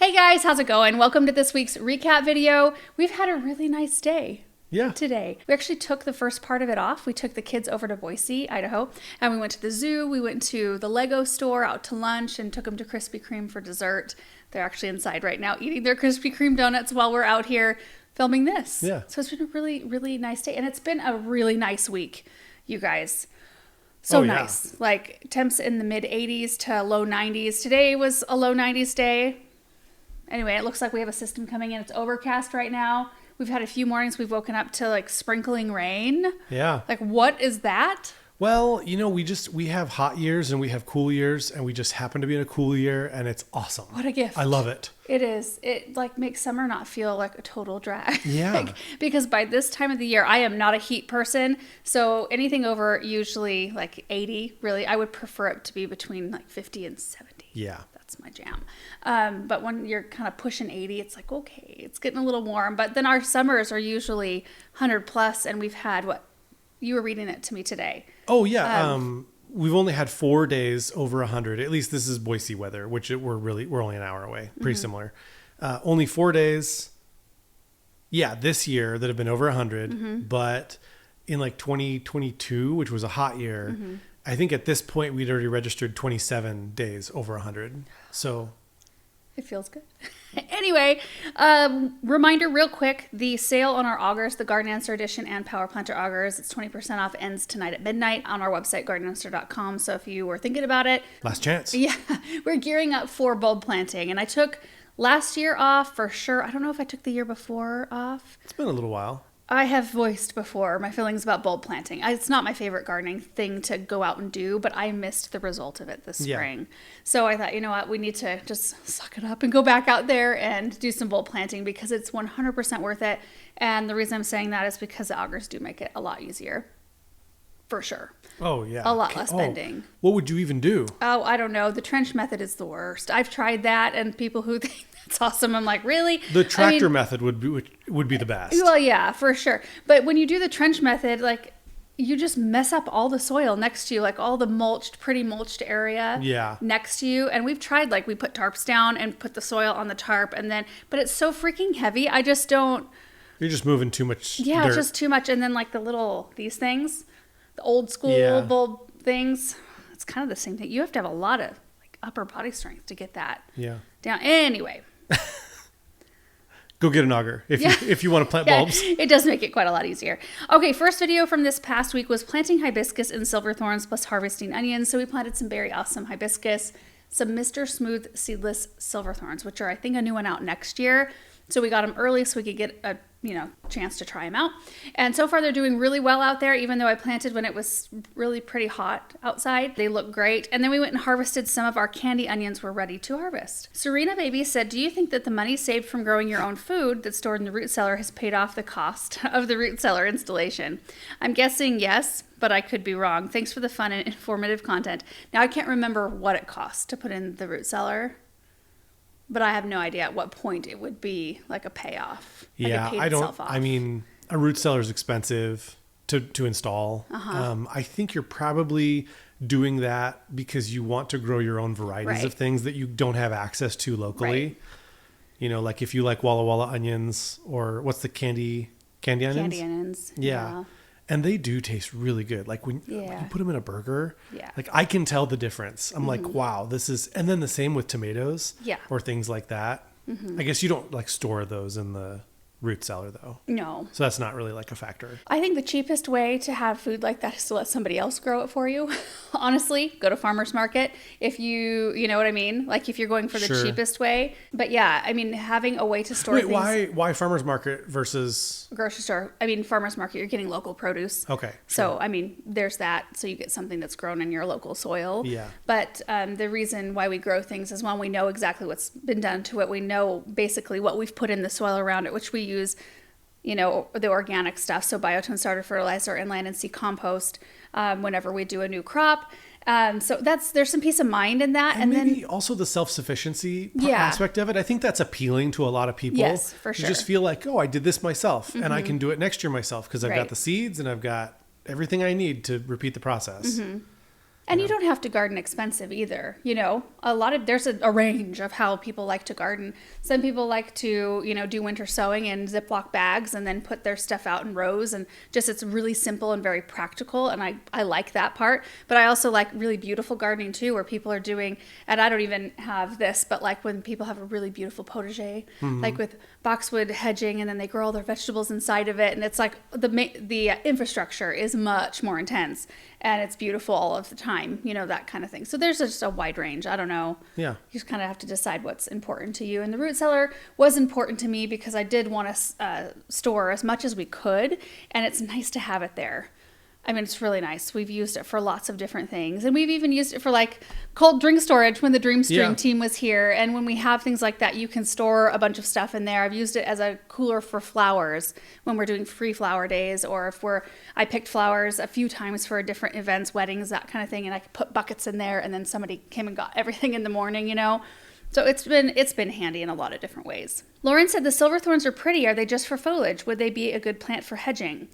Hey guys, how's it going? Welcome to this week's recap video. We've had a really nice day. Yeah. Today. We actually took the first part of it off. We took the kids over to Boise, Idaho, and we went to the zoo. We went to the Lego store, out to lunch, and took them to Krispy Kreme for dessert. They're actually inside right now eating their Krispy Kreme donuts while we're out here filming this. Yeah. So it's been a really, really nice day. And it's been a really nice week, you guys. So nice. Like temps in the mid 80s to low 90s. Today was a low 90s day. Anyway, it looks like we have a system coming in. It's overcast right now. We've had a few mornings we've woken up to like sprinkling rain. Yeah. Like, what is that? Well, you know, we have hot years and we have cool years, and we just happen to be in a cool year, and it's awesome. What a gift. I love it. It is. It like makes summer not feel like a total drag. Yeah. Like, because by this time of the year, I am not a heat person. So anything over usually like 80, really, I would prefer it to be between like 50 and 70. Yeah. That's my jam. But when you're kind of pushing 80, it's like, okay, it's getting a little warm. But then our summers are usually 100 plus, and we've had what? You were reading it to me today. Oh, yeah. We've only had 4 days over 100. At least this is Boise weather, which we're only an hour away. Pretty similar. Only 4 days. Yeah, this year that have been over 100. But in like 2022, which was a hot year, I think at this point we'd already registered 27 days over 100. So it feels good. Anyway, reminder real quick, the sale on our augers, the Garden Answer Edition and Power Planter augers, it's 20% off, ends tonight at midnight on our website, gardenanswer.com. So if you were thinking about it. Last chance. Yeah, we're gearing up for bulb planting. And I took last year off for sure. I don't know if I took the year before off. It's been a little while. I have voiced before my feelings about bulb planting. It's not my favorite gardening thing to go out and do, but I missed the result of it this spring. So I thought, you know what, we need to just suck it up and go back out there and do some bulb planting because it's 100% worth it. And the reason I'm saying that is because the augers do make it a lot easier. For sure. Oh, yeah. A lot less bending. What would you even do? Oh, I don't know. The trench method is the worst. I've tried that, and people who think that's awesome, I'm like, really? The tractor method would be the best. Well, yeah, for sure. But when you do the trench method, like, you just mess up all the soil next to you, like all the pretty mulched area next to you. And we've tried, like, we put tarps down and put the soil on the tarp, but it's so freaking heavy. I just don't. You're just moving too much. Yeah, dirt. It's just too much. And then like these things, the old school bulb things, it's kind of the same thing. You have to have a lot of like upper body strength to get that down. Anyway. Go get an auger if you want to plant bulbs. It does make it quite a lot easier. Okay, first video from this past week was planting hibiscus and silver thorns plus harvesting onions. So we planted some very awesome hibiscus, some Mr. Smooth seedless silver thorns, which are I think a new one out next year. So we got them early so we could get a chance to try them out. And so far they're doing really well out there, even though I planted when it was really pretty hot outside. They look great. And then we went and harvested some of our candy onions we're ready to harvest. Serena Baby said, do you think that the money saved from growing your own food that's stored in the root cellar has paid off the cost of the root cellar installation? I'm guessing yes, but I could be wrong. Thanks for the fun and informative content. Now I can't remember what it cost to put in the root cellar, but I have no idea at what point it would be like a payoff. Like yeah, I don't. I mean, a root cellar is expensive to install. I think you're probably doing that because you want to grow your own varieties of things that you don't have access to locally. Right. You know, like if you like Walla Walla onions, or what's the candy onions? Candy onions. Yeah. And they do taste really good. Like when you put them in a burger, like I can tell the difference. I'm like, wow, this is, and then the same with tomatoes or things like that. I guess you don't like store those in the root cellar though. No. So that's not really like a factor. I think the cheapest way to have food like that is to let somebody else grow it for you. Honestly, go to farmer's market if you know what I mean? Like if you're going for the cheapest way. But yeah, I mean, having a way to store things. Why farmer's market versus grocery store? I mean, farmer's market, you're getting local produce. Okay. So, I mean, there's that. So you get something that's grown in your local soil. Yeah. But the reason why we grow things is one, we know exactly what's been done to it. We know basically what we've put in the soil around it, which we use, the organic stuff. So Biotone starter fertilizer and land and sea compost whenever we do a new crop. So there's some peace of mind in that. And maybe then also the self-sufficiency aspect of it. I think that's appealing to a lot of people. Yes, for sure. You just feel like, oh, I did this myself and I can do it next year myself because I've got the seeds and I've got everything I need to repeat the process. And you don't have to garden expensive either. You know, there's a range of how people like to garden. Some people like to, do winter sowing in Ziploc bags and then put their stuff out in rows, and just it's really simple and very practical. And I like that part. But I also like really beautiful gardening too, where people are doing, and I don't even have this, but like when people have a really beautiful potager, like with boxwood hedging, and then they grow all their vegetables inside of it. And it's like the infrastructure is much more intense. And it's beautiful all of the time, that kind of thing. So there's just a wide range. I don't know. Yeah. You just kind of have to decide what's important to you. And the root cellar was important to me because I did want to store as much as we could. And it's nice to have it there. I mean, it's really nice. We've used it for lots of different things. And we've even used it for like cold drink storage when the Dreamstream team was here. And when we have things like that, you can store a bunch of stuff in there. I've used it as a cooler for flowers when we're doing free flower days, or if I picked flowers a few times for different events, weddings, that kind of thing. And I could put buckets in there, and then somebody came and got everything in the morning, So it's been handy in a lot of different ways. Lauren said the silverthorns are pretty. Are they just for foliage? Would they be a good plant for hedging?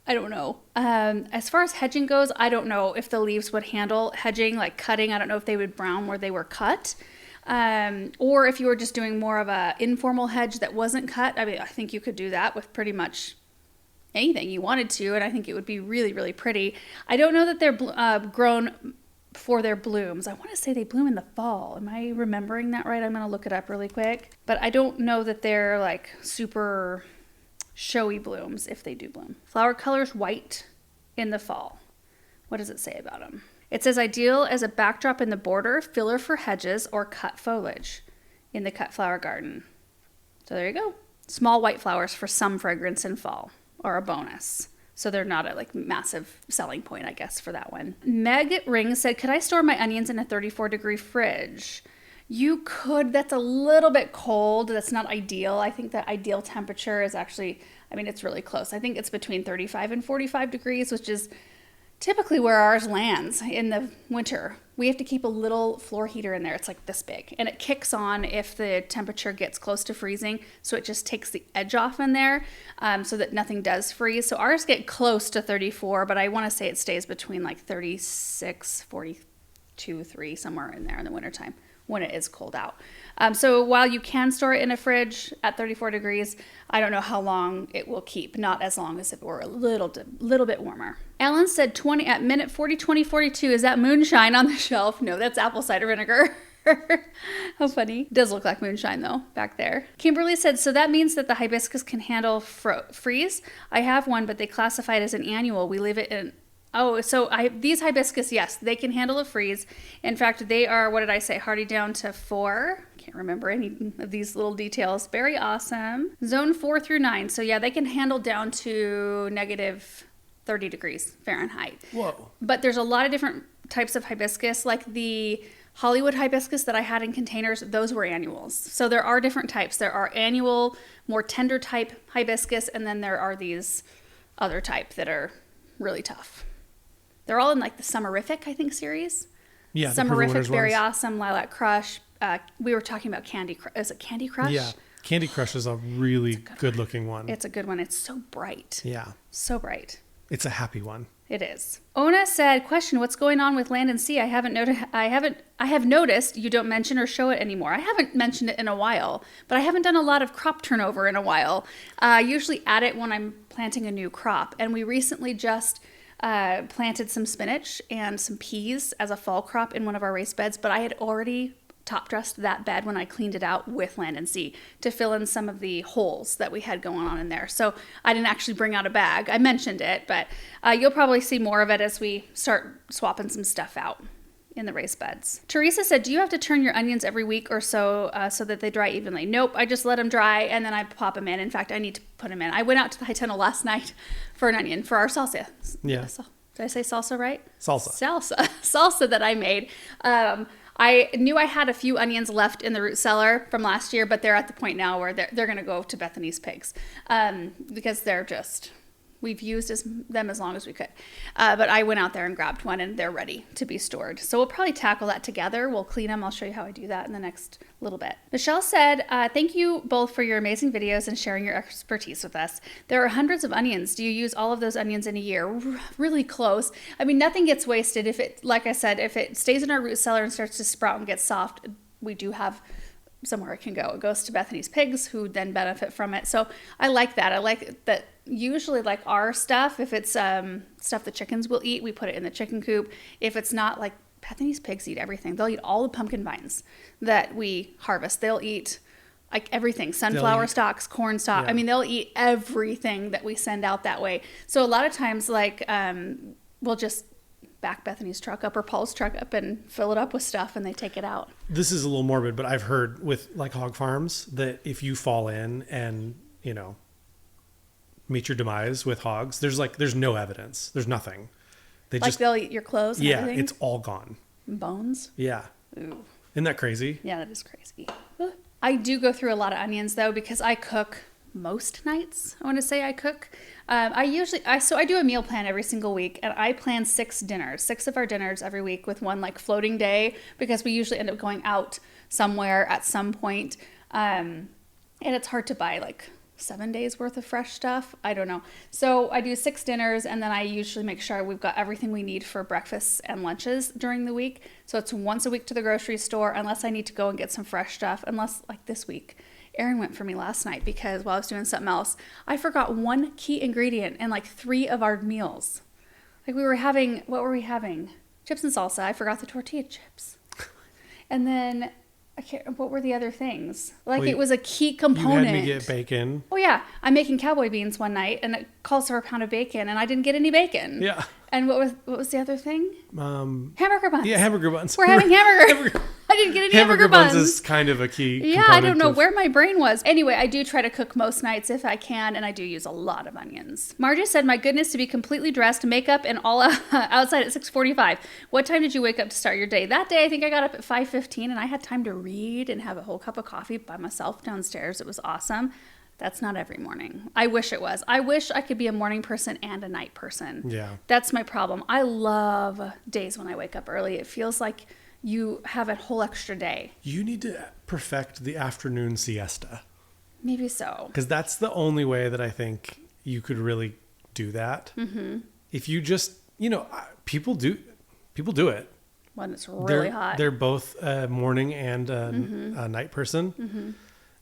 I don't know. As far as hedging goes, I don't know if the leaves would handle hedging, like cutting. I don't know if they would brown where they were cut. Or if you were just doing more of a informal hedge that wasn't cut. I mean, I think you could do that with pretty much anything you wanted to, and I think it would be really, really pretty. I don't know that they're grown for their blooms. I want to say they bloom in the fall. Am I remembering that right? I'm going to look it up really quick. But I don't know that they're like super showy blooms if they do bloom. Flower colors white in the fall. What does it say about them? It says ideal as a backdrop in the border, filler for hedges, or cut foliage in the cut flower garden. So there you go. Small white flowers for some fragrance in fall are a bonus. So they're not a like massive selling point, I guess, for that one. Meg Ring said, could I store my onions in a 34-degree fridge? You could. That's a little bit cold. That's not ideal. I think the ideal temperature is actually, it's really close. I think it's between 35 and 45 degrees, which is typically where ours lands in the winter. We have to keep a little floor heater in there. It's like this big, and it kicks on if the temperature gets close to freezing. So it just takes the edge off in there so that nothing does freeze. So ours get close to 34, but I want to say it stays between like 36, 42, 3, somewhere in there in the wintertime when it is cold out. So while you can store it in a fridge at 34 degrees, I don't know how long it will keep. Not as long as if it were a little bit warmer. Alan said 20 at minute 40, 20, 42. Is that moonshine on the shelf? No, that's apple cider vinegar. How funny. It does look like moonshine though, back there. Kimberly said, so that means that the hibiscus can handle freeze? I have one, but they classify it as an annual. We leave it in... Oh, so these hibiscus, yes, they can handle a freeze. In fact, they are, what did I say, hardy down to 4. Can't remember any of these little details. Very awesome. Zone 4 through 9. So yeah, they can handle down to negative 30 degrees Fahrenheit. Whoa. But there's a lot of different types of hibiscus, like the Hollywood hibiscus that I had in containers, those were annuals. So there are different types. There are annual, more tender type hibiscus, and then there are these other type that are really tough. They're all in like the Summerific, I think, series. Yeah, Summerific, Very Awesome, Lilac Crush. We were talking about Candy Crush. Is it Candy Crush? Yeah, Candy Crush is a really good-looking one. It's a good one. It's so bright. Yeah. So bright. It's a happy one. It is. Ona said, question, what's going on with Land and Sea? I have noticed you don't mention or show it anymore. I haven't mentioned it in a while, but I haven't done a lot of crop turnover in a while. I usually add it when I'm planting a new crop. And we recently just planted some spinach and some peas as a fall crop in one of our raised beds, but I had already top dressed that bed when I cleaned it out with Land and Sea to fill in some of the holes that we had going on in there. So I didn't actually bring out a bag. I mentioned it, but you'll probably see more of it as we start swapping some stuff out in the raised beds. Teresa said, do you have to turn your onions every week or so so that they dry evenly? Nope, I just let them dry and then I pop them in. In fact, I need to put them in. I went out to the high tunnel last night for an onion for our salsa. Yeah. Did I say salsa right? Salsa. Salsa that I made. I knew I had a few onions left in the root cellar from last year, but they're at the point now where they're going to go to Bethany's pigs because they're just we've used them as long as we could. But I went out there and grabbed one, and they're ready to be stored. So we'll probably tackle that together. We'll clean them. I'll show you how I do that in the next little bit. Michelle said, thank you both for your amazing videos and sharing your expertise with us. There are hundreds of onions. Do you use all of those onions in a year? Really close. I mean, nothing gets wasted. If it, like I said, if it stays in our root cellar and starts to sprout and get soft, we do have somewhere it can go. It goes to Bethany's pigs, who then benefit from it. So I like that. I like that. Usually, like our stuff, if it's stuff the chickens will eat, we put it in the chicken coop. If it's not, like Bethany's pigs eat everything. They'll eat all the pumpkin vines that we harvest. They'll eat like everything, sunflower stalks, corn stalk. Yeah. I mean, they'll eat everything that we send out that way. So a lot of times, like we'll just back Bethany's truck up or Paul's truck up and fill it up with stuff, and they take it out. This is a little morbid, but I've heard with like hog farms that if you fall in and, you know, meet your demise with hogs, there's no evidence. There's nothing. They'll eat your clothes and everything? It's all gone. Bones? Yeah. Ooh. Isn't that crazy? Yeah, that is crazy. I do go through a lot of onions though, because I cook most nights. I want to say I cook. I do a meal plan every single week, and I plan 6 of our dinners every week, with one like floating day, because we usually end up going out somewhere at some point. And it's hard to buy like 7 days worth of fresh stuff. I don't know. So I do 6 dinners, and then I usually make sure we've got everything we need for breakfasts and lunches during the week. So it's once a week to the grocery store, unless I need to go and get some fresh stuff. Unless, like this week, Aaron went for me last night because while I was doing something else, I forgot one key ingredient in like 3 of our meals. Like what were we having? Chips and salsa. I forgot the tortilla chips. And then what were the other things? It was a key component. You had me get bacon. Oh yeah, I'm making cowboy beans one night, and it calls for a pound of bacon, and I didn't get any bacon. Yeah. And what was the other thing? Hamburger buns. Yeah, hamburger buns. We're having hamburger. I didn't get any hamburger buns. Hamburger buns is kind of a key component. I don't know where my brain was. Anyway, I do try to cook most nights if I can, and I do use a lot of onions. Margie said, my goodness, to be completely dressed, makeup, and all outside at 6:45. What time did you wake up to start your day? That day, I think I got up at 5:15, and I had time to read and have a whole cup of coffee by myself downstairs. It was awesome. That's not every morning. I wish it was. I wish I could be a morning person and a night person. Yeah. That's my problem. I love days when I wake up early. It feels like you have a whole extra day. You need to perfect the afternoon siesta. Maybe so. Because that's the only way that I think you could really do that. Mm-hmm. If you just, people do it. When it's really hot. They're both a morning and a night person. Mm-hmm.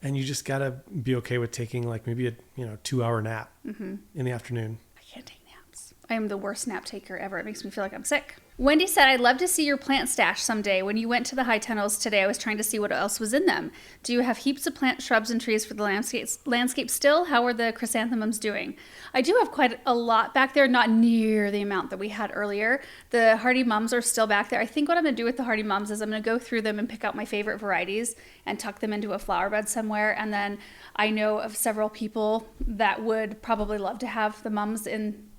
And you just got to be okay with taking like maybe a 2-hour nap in the afternoon. I can't take naps. I am the worst nap taker ever. It makes me feel like I'm sick. Wendy said, I'd love to see your plant stash someday. When you went to the high tunnels today, I was trying to see what else was in them. Do you have heaps of plant shrubs and trees for the landscape still? How are the chrysanthemums doing? I do have quite a lot back there, not near the amount that we had earlier. The hardy mums are still back there. I think what I'm going to do with the hardy mums is I'm going to go through them and pick out my favorite varieties and tuck them into a flower bed somewhere. And then I know of several people that would probably love to have the mums in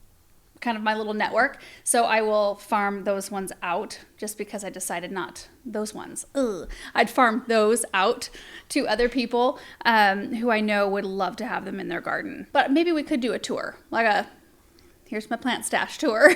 kind of my little network. So I will farm those ones out just because I decided not those ones. I'd farm those out to other people who I know would love to have them in their garden. But maybe we could do a tour, like here's my plant stash tour.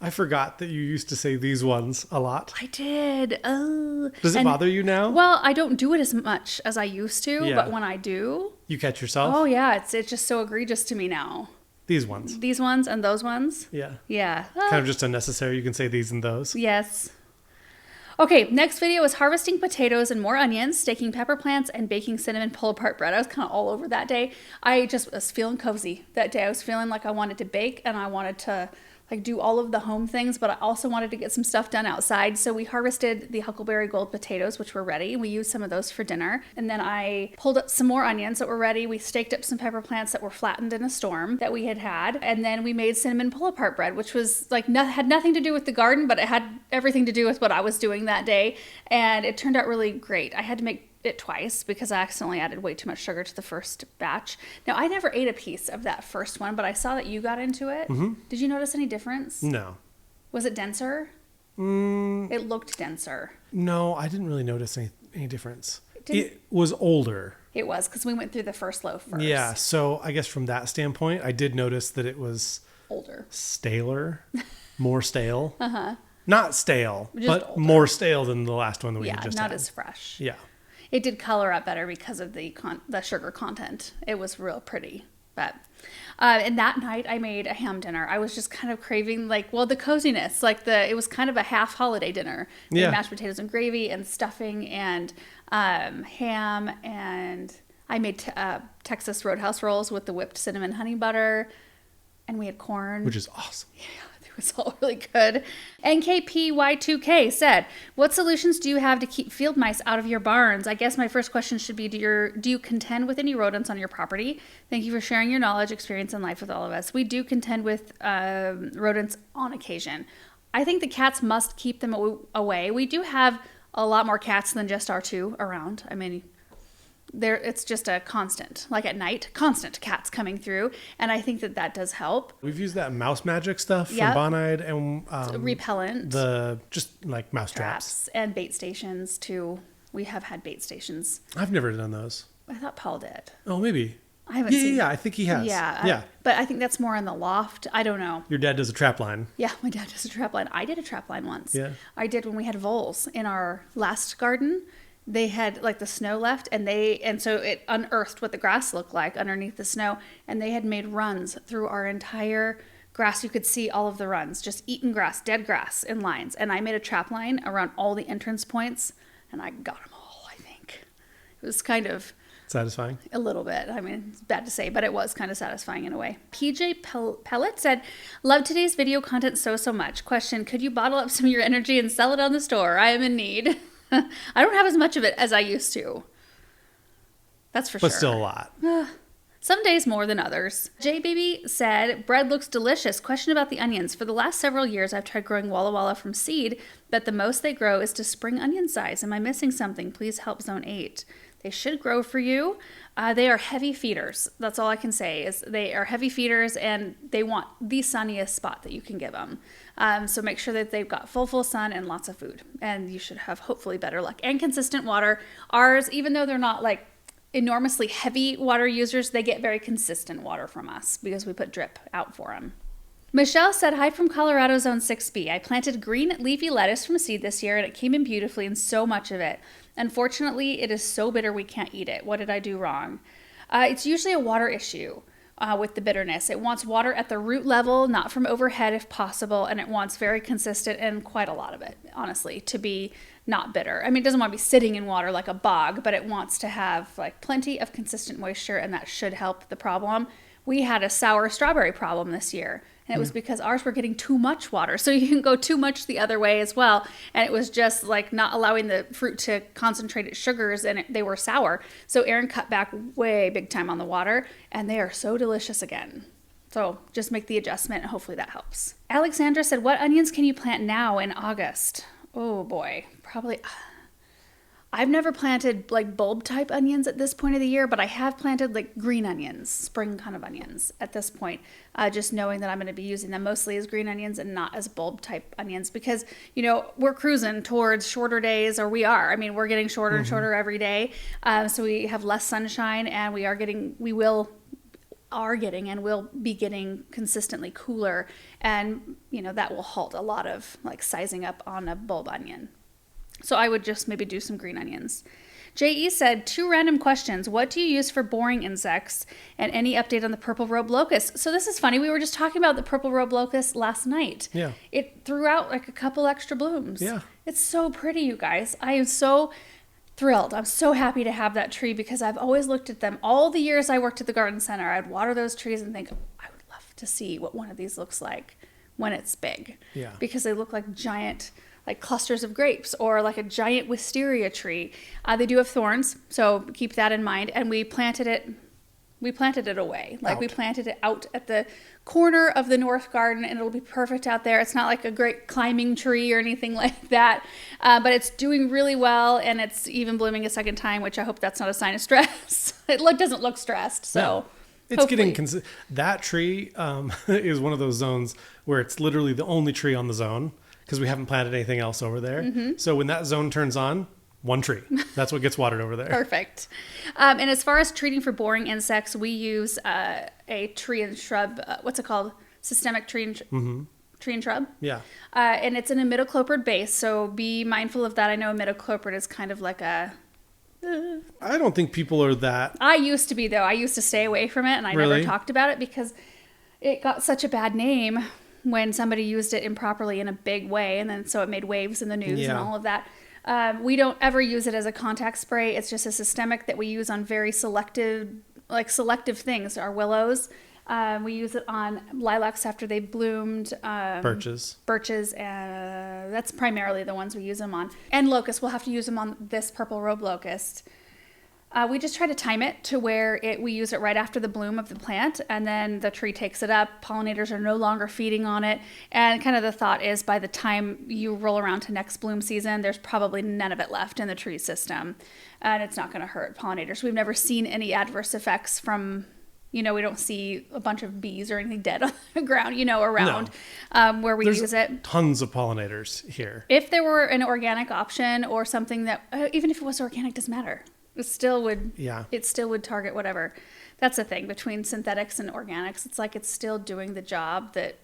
I forgot that you used to say these ones a lot. I did. Does it bother you now? Well, I don't do it as much as I used to, but when I do. You catch yourself? Oh yeah, it's just so egregious to me now. These ones and those ones. Yeah. Kind of just unnecessary. You can say these and those. Yes. Okay, next video is harvesting potatoes and more onions, staking pepper plants, and baking cinnamon pull-apart bread. I was kind of all over that day. I just was feeling cozy that day. I was feeling like I wanted to bake and I wanted to do all of the home things, but I also wanted to get some stuff done outside. So we harvested the Huckleberry Gold potatoes, which were ready. We used some of those for dinner. And then I pulled up some more onions that were ready. We staked up some pepper plants that were flattened in a storm that we had. And then we made cinnamon pull-apart bread, which was had nothing to do with the garden, but it had everything to do with what I was doing that day. And it turned out really great. I had to make it twice because I accidentally added way too much sugar to the first batch. Now, I never ate a piece of that first one, but I saw that you got into it. Mm-hmm. Did you notice any difference? No. Was it denser? It looked denser. No, I didn't really notice any difference. It was older. It was, because we went through the first loaf first. Yeah. So I guess from that standpoint, I did notice that it was Older. staler, more stale. Not stale, Just but older. more stale than the last one that we Yeah, had just not had. as fresh. Yeah. It did color up better because of the sugar content. It was real pretty. But and that night I made a ham dinner. I was just kind of craving the coziness. It was kind of a half holiday dinner. We had Yeah. mashed potatoes and gravy and stuffing and ham, and I made Texas Roadhouse rolls with the whipped cinnamon honey butter, and we had corn. Which is awesome. It was all really good. NKPY2K said, what solutions do you have to keep field mice out of your barns? I guess my first question should be, do you contend with any rodents on your property? Thank you for sharing your knowledge, experience, and life with all of us. We do contend with rodents on occasion. I think the cats must keep them away. We do have a lot more cats than just our two around. I mean, it's just a constant, like at night, constant cats coming through, and I think that does help. We've used that mouse magic stuff from Yep. Bonide and Repellent, just like mouse traps. traps, and bait stations too. We have had bait stations. I've never done those. I thought Paul did. Oh, maybe. I haven't Yeah, seen. yeah, I think he has. Yeah, Yeah. but I think that's more in the loft. I don't know. Your dad does a trap line. Yeah, my dad does a trap line. I did a trap line once. Yeah. I did when we had voles in our last garden. They had the snow left, and so it unearthed what the grass looked like underneath the snow, and they had made runs through our entire grass. You could see all of the runs, just eaten grass, dead grass in lines. And I made a trap line around all the entrance points, and I got them all, I think. It was kind of Satisfying. a little bit. I mean, it's bad to say, but it was kind of satisfying in a way. PJ Pellet said, love today's video content so much. Question, could you bottle up some of your energy and sell it on the store? I am in need. I don't have as much of it as I used to. That's for sure. But still a lot. Some days more than others. J Baby said, bread looks delicious. Question about the onions. For the last several years, I've tried growing Walla Walla from seed, but the most they grow is to spring onion size. Am I missing something? Please help Zone 8. They should grow for you. They are heavy feeders. That's all I can say is they are heavy feeders, and they want the sunniest spot that you can give them. So make sure that they've got full sun and lots of food, and you should have hopefully better luck and consistent water. Ours, even though they're not enormously heavy water users, they get very consistent water from us because we put drip out for them. Michelle said, hi from Colorado Zone 6B. I planted green leafy lettuce from seed this year, and it came in beautifully, and so much of it. Unfortunately, it is so bitter we can't eat it. What did I do wrong? It's usually a water issue with the bitterness. It wants water at the root level, not from overhead if possible, and it wants very consistent and quite a lot of it, honestly, to be not bitter. I mean, it doesn't want to be sitting in water like a bog, but it wants to have plenty of consistent moisture, and that should help the problem. We had a sour strawberry problem this year, and it was because ours were getting too much water. So you can go too much the other way as well. And it was just not allowing the fruit to concentrate its sugars, and they were sour. So Aaron cut back way big time on the water, and they are so delicious again. So just make the adjustment, and hopefully that helps. Alexandra said, what onions can you plant now in August? Oh boy, probably... I've never planted bulb type onions at this point of the year, but I have planted green onions, spring kind of onions at this point, just knowing that I'm going to be using them mostly as green onions and not as bulb type onions because, we're cruising towards shorter days, or we are. I mean, we're getting shorter and shorter every day. So we have less sunshine, and we are getting and will be getting consistently cooler. And, that will halt a lot of sizing up on a bulb onion. So I would just maybe do some green onions. J.E. said, 2 random questions. What do you use for boring insects? And any update on the purple robe locust? So this is funny. We were just talking about the purple robe locust last night. Yeah. It threw out a couple extra blooms. Yeah. It's so pretty, you guys. I am so thrilled. I'm so happy to have that tree because I've always looked at them. All the years I worked at the garden center, I'd water those trees and think, I would love to see what one of these looks like when it's big. Yeah. Because they look like giant... clusters of grapes or a giant wisteria tree. They do have thorns, so keep that in mind. And we planted it away. We planted it out at the corner of the north garden, and it'll be perfect out there. It's not a great climbing tree or anything like that, but it's doing really well, and it's even blooming a second time, which I hope that's not a sign of stress. It doesn't look stressed, so... No. It's hopefully. getting that tree is one of those zones where it's literally the only tree on the zone, because we haven't planted anything else over there. So when that zone turns on, one tree. That's what gets watered over there. Perfect. And as far as treating for boring insects, we use a tree and shrub. What's it called? Systemic tree and tree and shrub. Yeah. And it's an imidacloprid base, so be mindful of that. I know imidacloprid is kind of like a. I don't think people are that. I used to be, though. I used to stay away from it, and I Really? never talked about it because it got such a bad name when somebody used it improperly in a big way, and then so it made waves in the news and Yeah. all of that. We don't ever use it as a contact spray. It's just a systemic that we use on very selective things. Our willows. We use it on lilacs after they've bloomed. Birches. Birches, and that's primarily the ones we use them on. And locust, we'll have to use them on this purple robe locust. We just try to time it to where we use it right after the bloom of the plant, and then the tree takes it up. Pollinators are no longer feeding on it, and kind of the thought is by the time you roll around to next bloom season, there's probably none of it left in the tree system, and it's not going to hurt pollinators. We've never seen any adverse effects from, we don't see a bunch of bees or anything dead on the ground, around where we use it. Tons of pollinators here. If there were an organic option or something that, even if it was organic, doesn't matter. It still would. Yeah. It still would target whatever. That's the thing between synthetics and organics. It's like it's still doing the job that,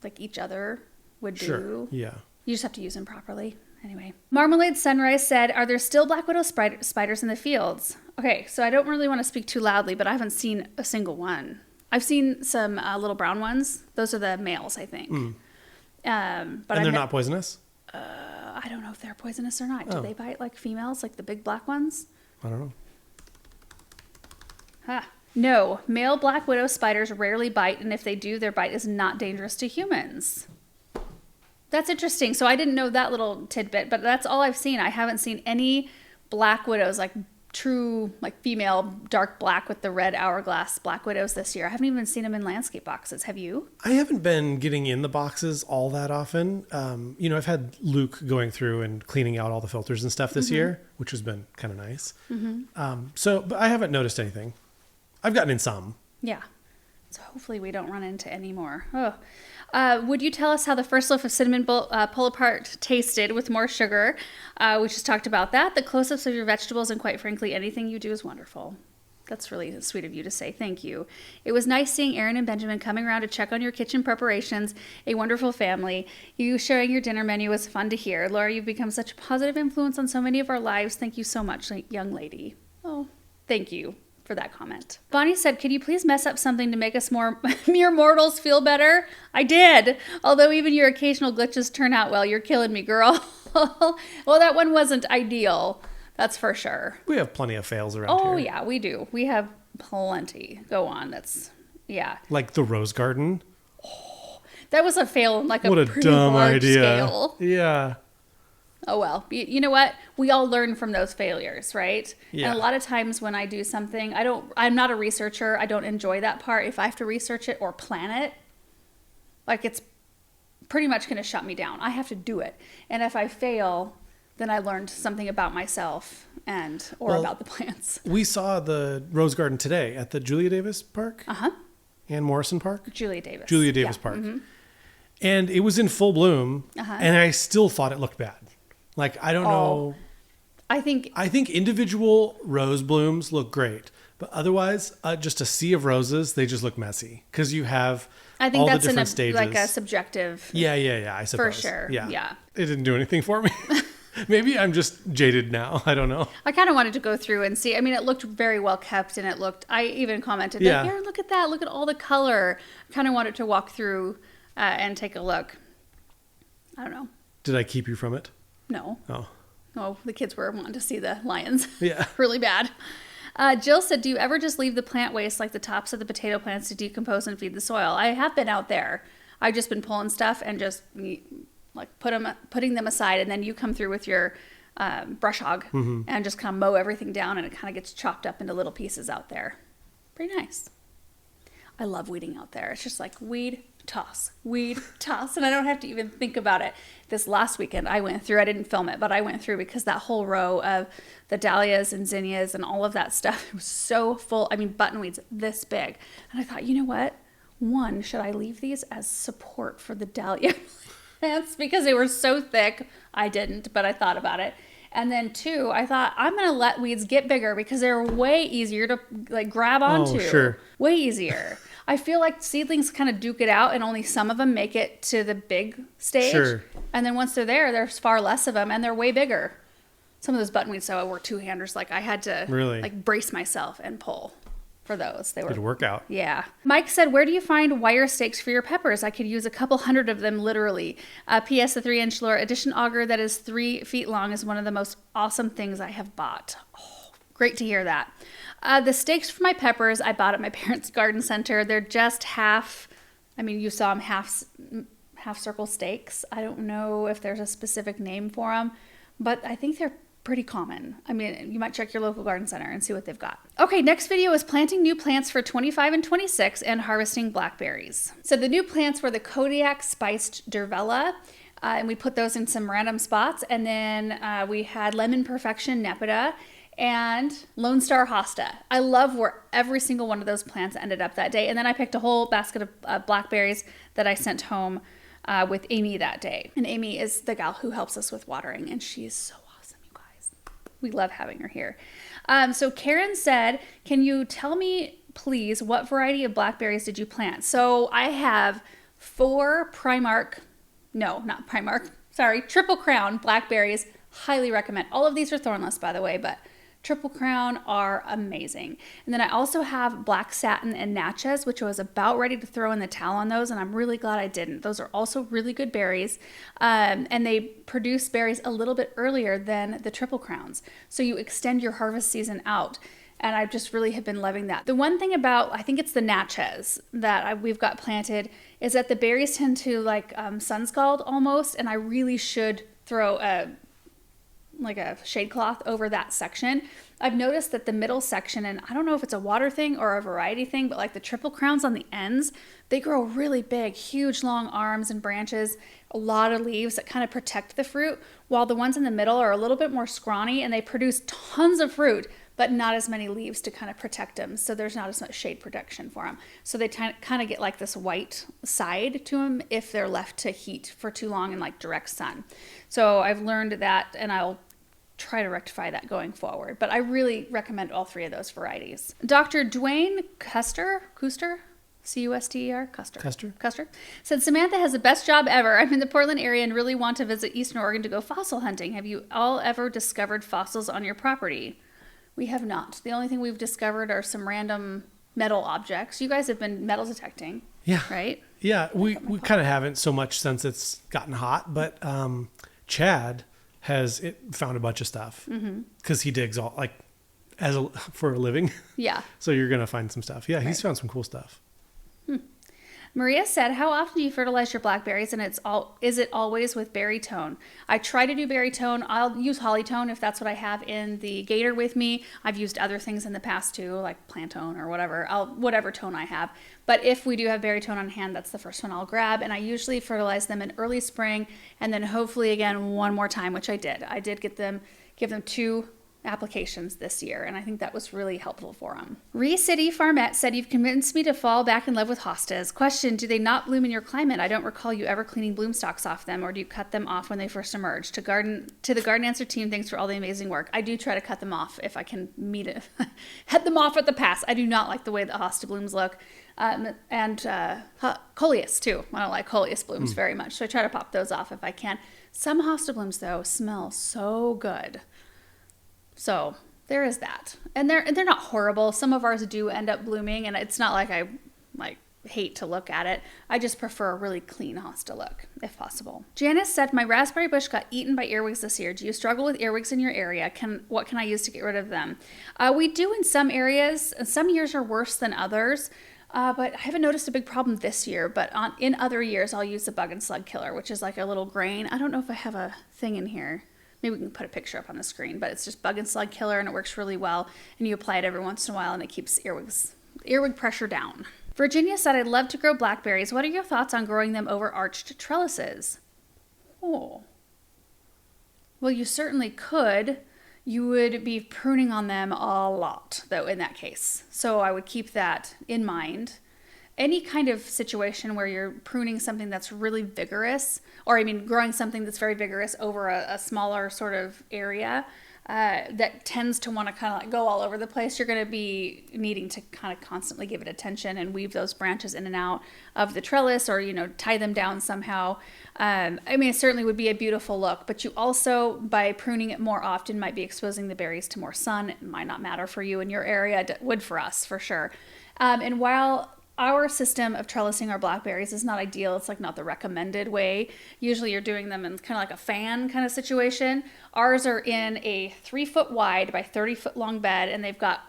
like each other would do. Sure. Yeah. You just have to use them properly. Anyway, Marmalade Sunrise said, "Are there still black widow spiders in the fields?" Okay, so I don't really want to speak too loudly, but I haven't seen a single one. I've seen some little brown ones. Those are the males, I think. But And they're not poisonous? I don't know if they're poisonous or not. Do Oh. they bite like females, like the big black ones? I don't know. Huh. No, male black widow spiders rarely bite, and if they do, their bite is not dangerous to humans. That's interesting. So I didn't know that little tidbit, but that's all I've seen. I haven't seen any black widows, like true, like female dark black with the red hourglass black widows this year. I haven't even seen them in landscape boxes. Have you? I haven't been getting in the boxes all that often. I've had Luke going through and cleaning out all the filters and stuff this year, which has been kind of nice. But I haven't noticed anything. I've gotten in some. Yeah. So hopefully we don't run into any more. Oh. Would you tell us how the first loaf of cinnamon pull-apart tasted with more sugar? We just talked about that. The close-ups of your vegetables and, quite frankly, anything you do is wonderful. That's really sweet of you to say. Thank you. It was nice seeing Aaron and Benjamin coming around to check on your kitchen preparations. A wonderful family. You sharing your dinner menu was fun to hear. Laura, you've become such a positive influence on so many of our lives. Thank you so much, young lady. Oh, thank you for that comment. Bonnie said, "Could you please mess up something to make us mere mortals feel better?" I did. Although even your occasional glitches turn out well. You're killing me, girl. Well, that one wasn't ideal. That's for sure. We have plenty of fails around here. Oh, yeah, we do. We have plenty. Go on. Yeah. Like the rose garden. That was a fail on like a What a pretty dumb large idea. scale. Yeah. Oh, well. You know what? We all learn from those failures, right? Yeah. And a lot of times when I do something, I'm not a researcher. I don't enjoy that part. If I have to research it or plan it, like it's pretty much going to shut me down. I have to do it. And if I fail, then I learned something about myself or about the plants. We saw the rose garden today at the Julia Davis Park. Uh-huh. Ann Morrison Park. Julia Davis. Julia Davis Yeah. Park. Mm-hmm. And it was in full bloom, Uh-huh. and I still thought it looked bad. Like, I don't know. I think individual rose blooms look great, but otherwise, just a sea of roses, they just look messy because you have all the that's different stages. like a subjective. Yeah, I suppose. sure, Yeah. yeah. It didn't do anything for me. Maybe I'm just jaded now. I don't know. I kind of wanted to go through and see. I mean, it looked very well kept, and I even commented, Yeah. like, here, look at that. Look at all the color. Kind of wanted to walk through and take a look. I don't know. Did I keep you from it? No. Oh. Oh, the kids were wanting to see the lions. Yeah. Really bad. Jill said, "Do you ever just leave the plant waste like the tops of the potato plants to decompose and feed the soil?" I have been out there. I've just been pulling stuff and just like putting them aside, and then you come through with your brush hog and just kind of mow everything down, and it kind of gets chopped up into little pieces out there. Pretty nice. I love weeding out there. It's just like weed, toss, and I don't have to even think about it. This last weekend I didn't film it, but I went through because that whole row of the dahlias and zinnias and all of that stuff, it was so full. I mean, buttonweeds this big. And I thought, you know what? One, should I leave these as support for the dahlia plants? Because they were so thick. I didn't, but I thought about it. And then 2, I thought I'm going to let weeds get bigger because they're way easier to like grab onto. Sure. Way easier. I feel like seedlings kind of duke it out and only some of them make it to the big stage. Sure. And then once they're there, there's far less of them and they're way bigger. Some of those buttonweeds, though, I wore 2-handers. Like I had to Really? like brace myself and pull for those. They were Good workout. yeah. Mike said, where do you find wire stakes for your peppers? I could use a couple hundred of them, literally. P.S. The 3-inch Laura Edition auger that is 3 feet long is one of the most awesome things I have bought. Oh, great to hear that. The stakes for my peppers I bought at my parents' garden center. They're just half, I mean, you saw them half circle stakes. I don't know if there's a specific name for them, but I think they're pretty common. I mean, you might check your local garden center and see what they've got. Okay, next video is planting new plants for 25 and 26 and harvesting blackberries. So the new plants were the Kodiak Spiced Durvella, and we put those in some random spots. And then we had Lemon Perfection Nepeta and Lone Star Hosta. I love where every single one of those plants ended up that day. And then I picked a whole basket of blackberries that I sent home with Amy that day. And Amy is the gal who helps us with watering, and she is so awesome, you guys. We love having her here. So Karen said, can you tell me, please, what variety of blackberries did you plant? So I have 4 Triple Crown blackberries. Highly recommend. All of these are thornless, by the way, but Triple Crown are amazing. And then I also have Black Satin and Natchez, which I was about ready to throw in the towel on those, and I'm really glad I didn't. Those are also really good berries, and they produce berries a little bit earlier than the Triple Crowns. So you extend your harvest season out, and I just really have been loving that. The one thing about, I think it's the Natchez that we've got planted, is that the berries tend to like sun scald almost, and I really should throw a shade cloth over that section. I've noticed that the middle section, and I don't know if it's a water thing or a variety thing, but like the Triple Crowns on the ends, they grow really big, huge long arms and branches, a lot of leaves that kind of protect the fruit, while the ones in the middle are a little bit more scrawny and they produce tons of fruit, but not as many leaves to kind of protect them. So there's not as much shade protection for them. So they kind of get like this white side to them if they're left to heat for too long in like direct sun. So I've learned that, and I'll try to rectify that going forward. But I really recommend all 3 of those varieties. Dr. Dwayne Custer, C-U-S-T-E-R, Custer, said, Samantha has the best job ever. I'm in the Portland area and really want to visit Eastern Oregon to go fossil hunting. Have you all ever discovered fossils on your property? We have not. The only thing we've discovered are some random metal objects. You guys have been metal detecting. Yeah. Right? Yeah, we kind of haven't so much since it's gotten hot, but Chad has found a bunch of stuff because he digs all like for a living. Yeah. So you're gonna find some stuff. Yeah, he's found some cool stuff. Maria said, how often do you fertilize your blackberries, and is it always with berry tone? I try to do berry tone. I'll use holly tone if that's what I have in the Gator with me. I've used other things in the past too, like Pantone or whatever tone I have. But if we do have berry tone on hand, that's the first one I'll grab, and I usually fertilize them in early spring, and then hopefully again one more time, which I did. I did give them 2 applications this year, and I think that was really helpful for them. City Farmette said, you've convinced me to fall back in love with hostas. Question, do they not bloom in your climate? I don't recall you ever cleaning bloom stalks off them, or do you cut them off when they first emerge? To the Garden Answer team, thanks for all the amazing work. I do try to cut them off if I can meet it. Head them off at the pass. I do not like the way that hosta blooms look. And coleus too. I don't like coleus blooms very much, so I try to pop those off if I can. Some hosta blooms though smell so good. So there is that, and they're not horrible. Some of ours do end up blooming, and it's not like I hate to look at it. I just prefer a really clean hosta look if possible. Janice said, my raspberry bush got eaten by earwigs this year. Do you struggle with earwigs in your area? What can I use to get rid of them? We do in some areas. Some years are worse than others. But I haven't noticed a big problem this year, but in other years, I'll use the bug and slug killer, which is like a little grain. I don't know if I have a thing in here. Maybe we can put a picture up on the screen, but it's just bug and slug killer, and it works really well. And you apply it every once in a while, and it keeps earwig pressure down. Virginia said, I'd love to grow blackberries. What are your thoughts on growing them over arched trellises? Oh. Well, you certainly could. You would be pruning on them a lot, though, in that case. So I would keep that in mind. any kind of situation where you're pruning something that's really vigorous, or I mean, growing something that's very vigorous over a smaller sort of area, that tends to want to kind of like go all over the place, you're going to be needing to kind of constantly give it attention and weave those branches in and out of the trellis, or, you know, tie them down somehow. I mean, it certainly would be a beautiful look, but you also, by pruning it more often, might be exposing the berries to more sun. It might not matter for you in your area. It would for us, for sure. And while our system of trellising our blackberries is not ideal, it's like not the recommended way. Usually you're doing them in kind of like a fan kind of situation. Ours are in a 3-foot wide by 30-foot long bed, and they've got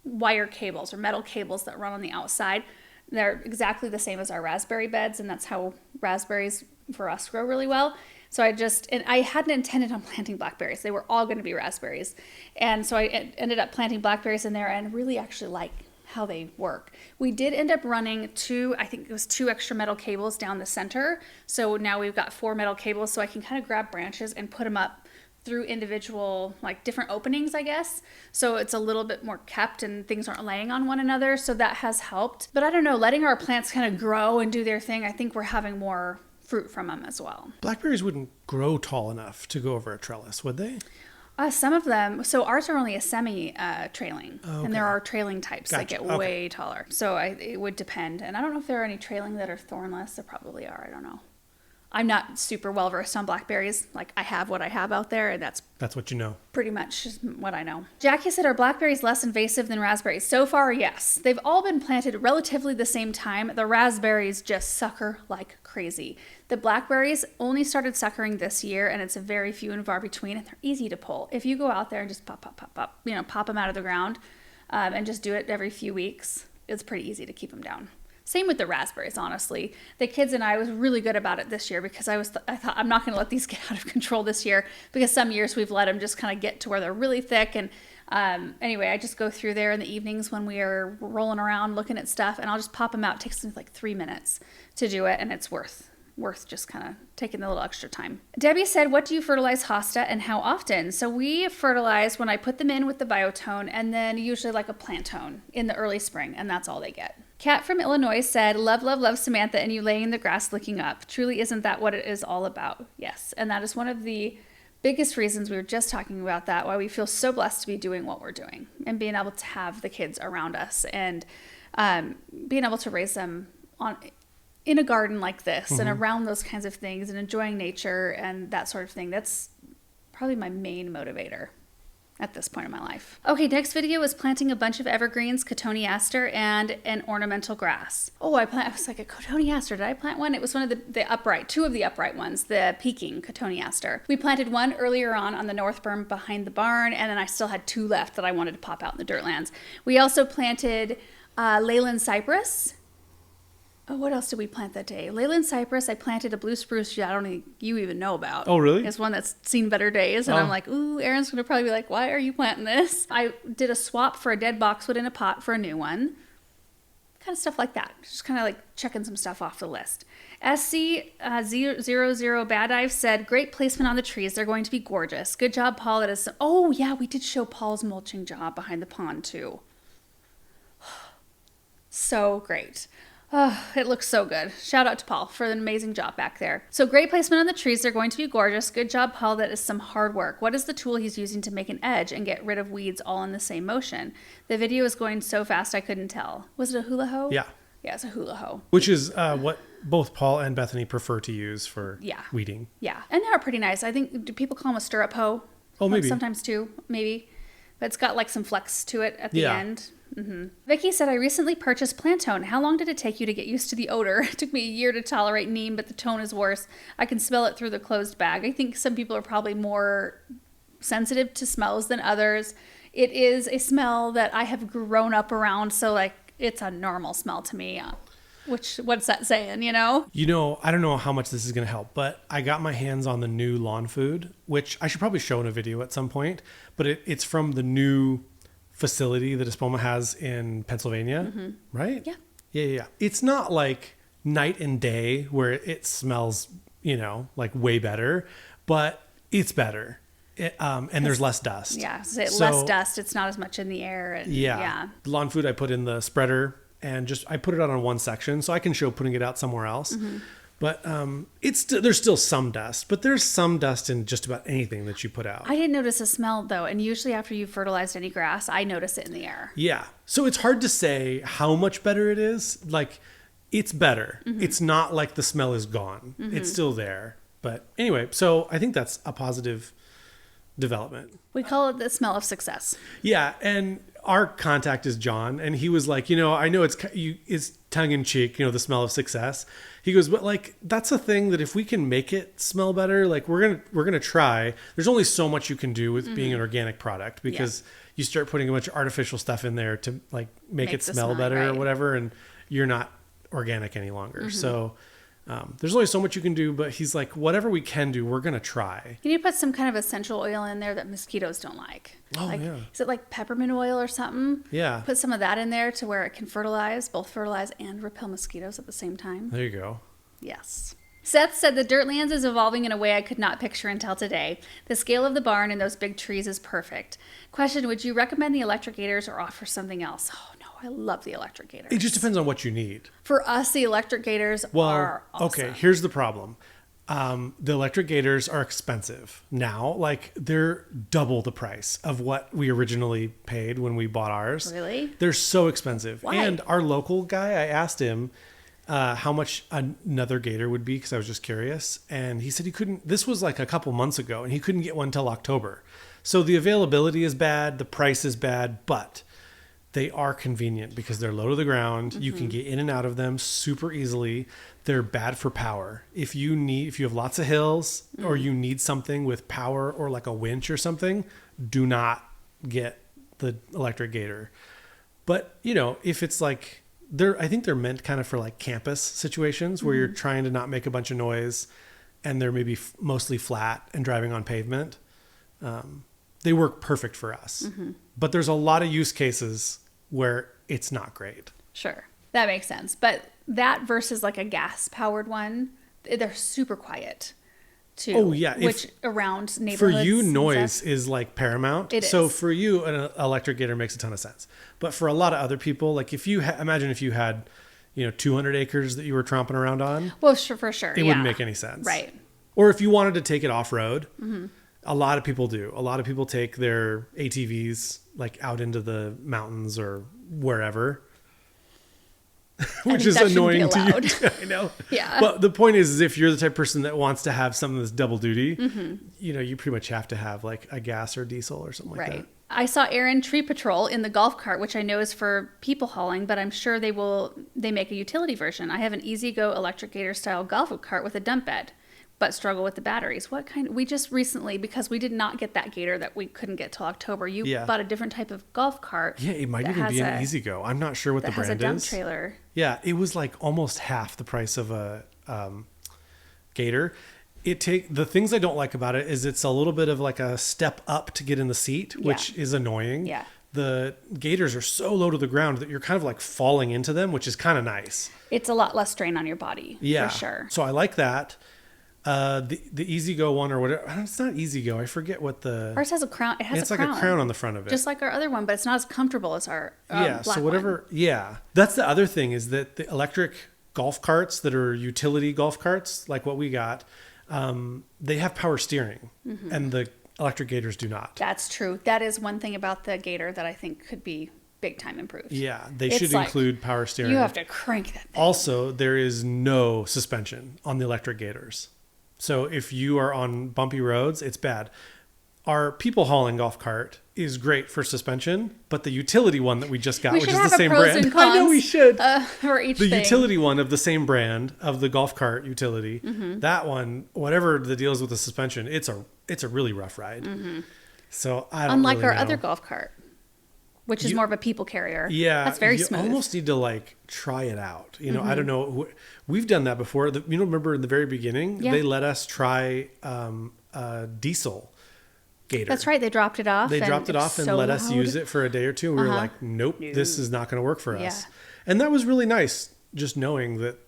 wire cables or metal cables that run on the outside. They're exactly the same as our raspberry beds, and that's how raspberries for us grow really well. So I hadn't intended on planting blackberries. They were all going to be raspberries. And so I ended up planting blackberries in there and really actually like how they work. We did end up running two extra metal cables down the center. So now we've got 4 metal cables, so I can kind of grab branches and put them up through individual, like different openings, I guess. So it's a little bit more kept and things aren't laying on one another. So that has helped. But I don't know, letting our plants kind of grow and do their thing, I think we're having more fruit from them as well. Blackberries wouldn't grow tall enough to go over a trellis, would they? Some of them, so ours are only a semi-trailing, Okay. and there are trailing types that Gotcha. get Okay. way taller. So it would depend. And I don't know if there are any trailing that are thornless. There probably are. I don't know. I'm not super well versed on blackberries. Like, I have what I have out there, and that's That's what you know. pretty much what I know. Jackie said, are blackberries less invasive than raspberries? So far, yes. They've all been planted relatively the same time. The raspberries just sucker like crazy. The blackberries only started suckering this year, and it's a very few and far between, and they're easy to pull. If you go out there and just pop them out of the ground, and just do it every few weeks, it's pretty easy to keep them down. Same with the raspberries, honestly. The kids and I was really good about it this year because I thought I'm not going to let these get out of control this year, because some years we've let them just kind of get to where they're really thick. And anyway, I just go through there in the evenings when we are rolling around looking at stuff, and I'll just pop them out. It takes me like 3 minutes to do it, and it's worth just kind of taking a little extra time. Debbie said, what do you fertilize hosta and how often? So we fertilize when I put them in with the Biotone, and then usually like a plant tone in the early spring, and that's all they get. Kat from Illinois said, love, love, love Samantha and you laying in the grass looking up. Truly isn't that what it is all about? Yes. And that is one of the biggest reasons, we were just talking about that, why we feel so blessed to be doing what we're doing and being able to have the kids around us and being able to raise them in a garden like this and around those kinds of things and enjoying nature and that sort of thing. That's probably my main motivator at this point in my life. Okay, next video is planting a bunch of evergreens, cotoneaster, and an ornamental grass. Oh, I was like, a cotoneaster, did I plant one? It was one of the upright, 2 of the upright ones, the peking cotoneaster. We planted one earlier on the north berm behind the barn, and then I still had 2 left that I wanted to pop out in the dirt lands. We also planted Leyland cypress. Oh, what else did we plant that day? Leyland cypress. I planted a blue spruce I don't think you even know about. Oh, really? It's one that's seen better days. And I'm like, ooh, Aaron's going to probably be like, why are you planting this? I did a swap for a dead boxwood in a pot for a new one. Kind of stuff like that. Just kind of like checking some stuff off the list. SC00 Bad Eye said, great placement on the trees. They're going to be gorgeous. Good job, Paul. Oh, yeah, we did show Paul's mulching job behind the pond, too. So great. Oh, it looks so good. Shout out to Paul for an amazing job back there. So great placement on the trees. They're going to be gorgeous. Good job, Paul. That is some hard work. What is the tool he's using to make an edge and get rid of weeds all in the same motion? The video is going so fast I couldn't tell. Was it a hula hoe? Yeah. Yeah, it's a hula hoe. Which is what both Paul and Bethany prefer to use for weeding. Yeah. And they're pretty nice. I think, do people call them a stirrup hoe? Oh, maybe. Sometimes too, maybe. But it's got like some flex to it at the end. Vicky said, I recently purchased Plantone. How long did it take you to get used to the odor? It took me a year to tolerate neem, but the tone is worse. I can smell it through the closed bag. I think some people are probably more sensitive to smells than others. It is a smell that I have grown up around, so like it's a normal smell to me. What's that saying, you know? You know, I don't know how much this is going to help, but I got my hands on the new lawn food, which I should probably show in a video at some point, but it's from the new facility that Espoma has in Pennsylvania, right? Yeah. It's not like night and day where it smells, like way better, but it's better. And there's less dust. Yeah, less dust. It's not as much in the air. And, The lawn food I put in the spreader, and I put it out on one section so I can show putting it out somewhere else. But there's still some dust, but there's some dust in just about anything that you put out. I didn't notice a smell though, and usually after you've fertilized any grass, I notice it in the air. Yeah. So it's hard to say how much better it is. Like, it's better. It's not like the smell is gone. It's still there. But anyway, so I think that's a positive development. We call it the smell of success. Yeah, and our contact is John, and he was like, I know it's tongue in cheek, the smell of success. He goes, but like that's a thing that if we can make it smell better, like we're gonna try. There's only so much you can do with being an organic product because you start putting a bunch of artificial stuff in there to like make it smell better or whatever, and you're not organic any longer. So there's only so much you can do, but he's like, whatever we can do, we're going to try. Can you put some kind of essential oil in there that mosquitoes don't like? Oh, yeah. Is it like peppermint oil or something? Yeah. Put some of that in there to where it can both fertilize and repel mosquitoes at the same time. There you go. Yes. Seth said the Dirtlands is evolving in a way I could not picture until today. The scale of the barn and those big trees is perfect. Question, would you recommend the electric gators or offer something else? Oh, no, I love the electric gators. It just depends on what you need. For us, the electric gators are awesome. Okay, here's the problem. The electric gators are expensive now. Like, they're double the price of what we originally paid when we bought ours. Really? They're so expensive. Why? And our local guy, I asked him how much another gator would be because I was just curious. And he said he couldn't, this was like a couple months ago, and he couldn't get one till October. So the availability is bad, the price is bad, but they are convenient because they're low to the ground. You can get in and out of them super easily. They're bad for power. If you have lots of hills or you need something with power or like a winch or something, do not get the electric gator. But, if it's like, I think they're meant kind of for like campus situations where you're trying to not make a bunch of noise and they're maybe mostly flat and driving on pavement. They work perfect for us. But there's a lot of use cases where it's not great. Sure. That makes sense. But that versus like a gas powered one, they're super quiet too. Oh yeah. Which around For neighborhoods. you, noise is like paramount. So is. for you, an electric gator makes a ton of sense. But for a lot of other people, like if you imagine if you had, 200 acres that you were tromping around on. Well, for sure. It wouldn't make any sense. Right. Or if you wanted to take it off road, a lot of people do. A lot of people take their ATVs like out into the mountains or wherever, which is annoying to you. I know. Yeah. But the point is if you're the type of person that wants to have something that's double duty, you pretty much have to have like a gas or diesel or something like that. I saw Aaron Tree Patrol in the golf cart, which I know is for people hauling, but I'm sure they make a utility version. I have an EasyGo electric gator style golf cart with a dump bed, but struggle with the batteries. What kind? We just recently, because we did not get that gator that we couldn't get till October, bought a different type of golf cart. Yeah, it might even be an EasyGo. I'm not sure what the brand is. That has a dump trailer. Yeah, it was like almost half the price of a gator. The things I don't like about it is it's a little bit of like a step up to get in the seat, which is annoying. Yeah. The gators are so low to the ground that you're kind of like falling into them, which is kind of nice. It's a lot less strain on your body. Yeah. For sure. So I like that. The EasyGo one or whatever. It's not EasyGo. I forget what the. Ours has a crown. It has it's like a crown on the front of it. Just like our other one, but it's not as comfortable as our black so whatever. one. Yeah. That's the other thing is that the electric golf carts that are utility golf carts, like what we got, they have power steering and the electric gators do not. That's true. That is one thing about the gator that I think could be big time improved. Yeah. They should include power steering. You have to crank that thing. Also, there is no suspension on the electric gators. So if you are on bumpy roads, it's bad. Our people hauling golf cart is great for suspension, but the utility one that we just got, which is the same brand. I know we should. For each the thing. utility one of the same brand of the golf cart utility, that one, whatever the deal is with the suspension, it's a really rough ride. So I don't Unlike really our know. other golf cart, which is more of a people carrier. Yeah, that's very you smooth. almost need to like try it out. I don't know. We've done that before. Remember in the very beginning, they let us try diesel gator. That's right. They dropped it off. They dropped it off and let us use it for a day or two. We were like, nope, this is not going to work for us. And that was really nice, just knowing that.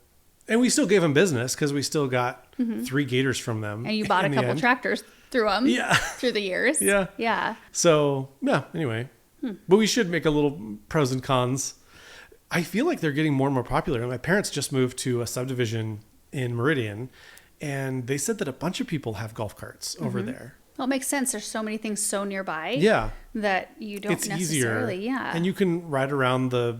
And we still gave them business because we still got 3 gators from them. And you bought a couple tractors through them. Yeah. Through the years. Yeah. Yeah. So yeah. Anyway, but we should make a little pros and cons. I feel like they're getting more and more popular. My parents just moved to a subdivision in Meridian, and they said that a bunch of people have golf carts over there. Well, it makes sense. There's so many things so nearby. Yeah. That you don't It's necessarily. easier. Yeah. And you can ride around the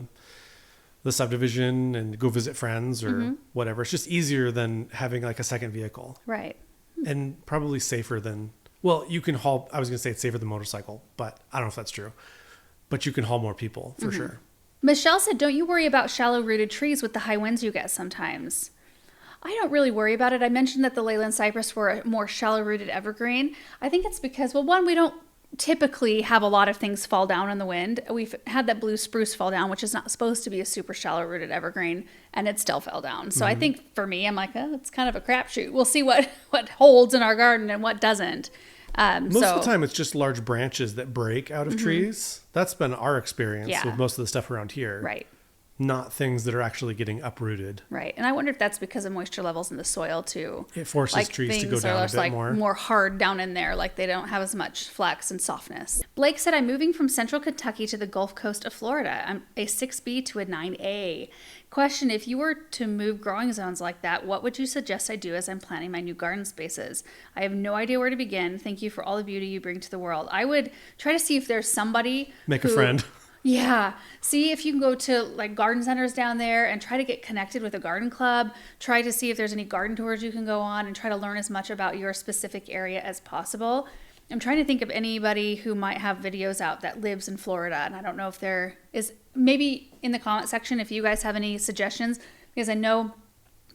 subdivision and go visit friends or whatever. It's just easier than having like a second vehicle, right. and probably safer than, well, you can haul, I was going to say it's safer than motorcycle, but I don't know if that's true, but you can haul more people for sure. Michelle said, don't you worry about shallow rooted trees with the high winds you get sometimes? I don't really worry about it. I mentioned that the Leyland cypress were a more shallow rooted evergreen. I think it's because, well, one, we don't typically have a lot of things fall down in the wind. We've had that blue spruce fall down, which is not supposed to be a super shallow rooted evergreen, and it still fell down. So I think for me, I'm like, oh, it's kind of a crapshoot. We'll see what holds in our garden and what doesn't. Most of the time it's just large branches that break out of trees. That's been our experience Yeah. with most of the stuff around here. Right. Not things that are actually getting uprooted. Right. And I wonder if that's because of moisture levels in the soil too. It forces trees to go things down are a just bit like more. hard down in there, like they don't have as much flex and softness. Blake said, I'm moving from central Kentucky to the Gulf Coast of Florida. I'm a 6B to a 9A. Question, if you were to move growing zones like that, what would you suggest I do as I'm planning my new garden spaces? I have no idea where to begin. Thank you for all the beauty you bring to the world. I would try to see if there's somebody Make a friend. Yeah. See if you can go to like garden centers down there and try to get connected with a garden club. Try to see if there's any garden tours you can go on and try to learn as much about your specific area as possible. I'm trying to think of anybody who might have videos out that lives in Florida. And I don't know if there is, maybe in the comment section, if you guys have any suggestions, because I know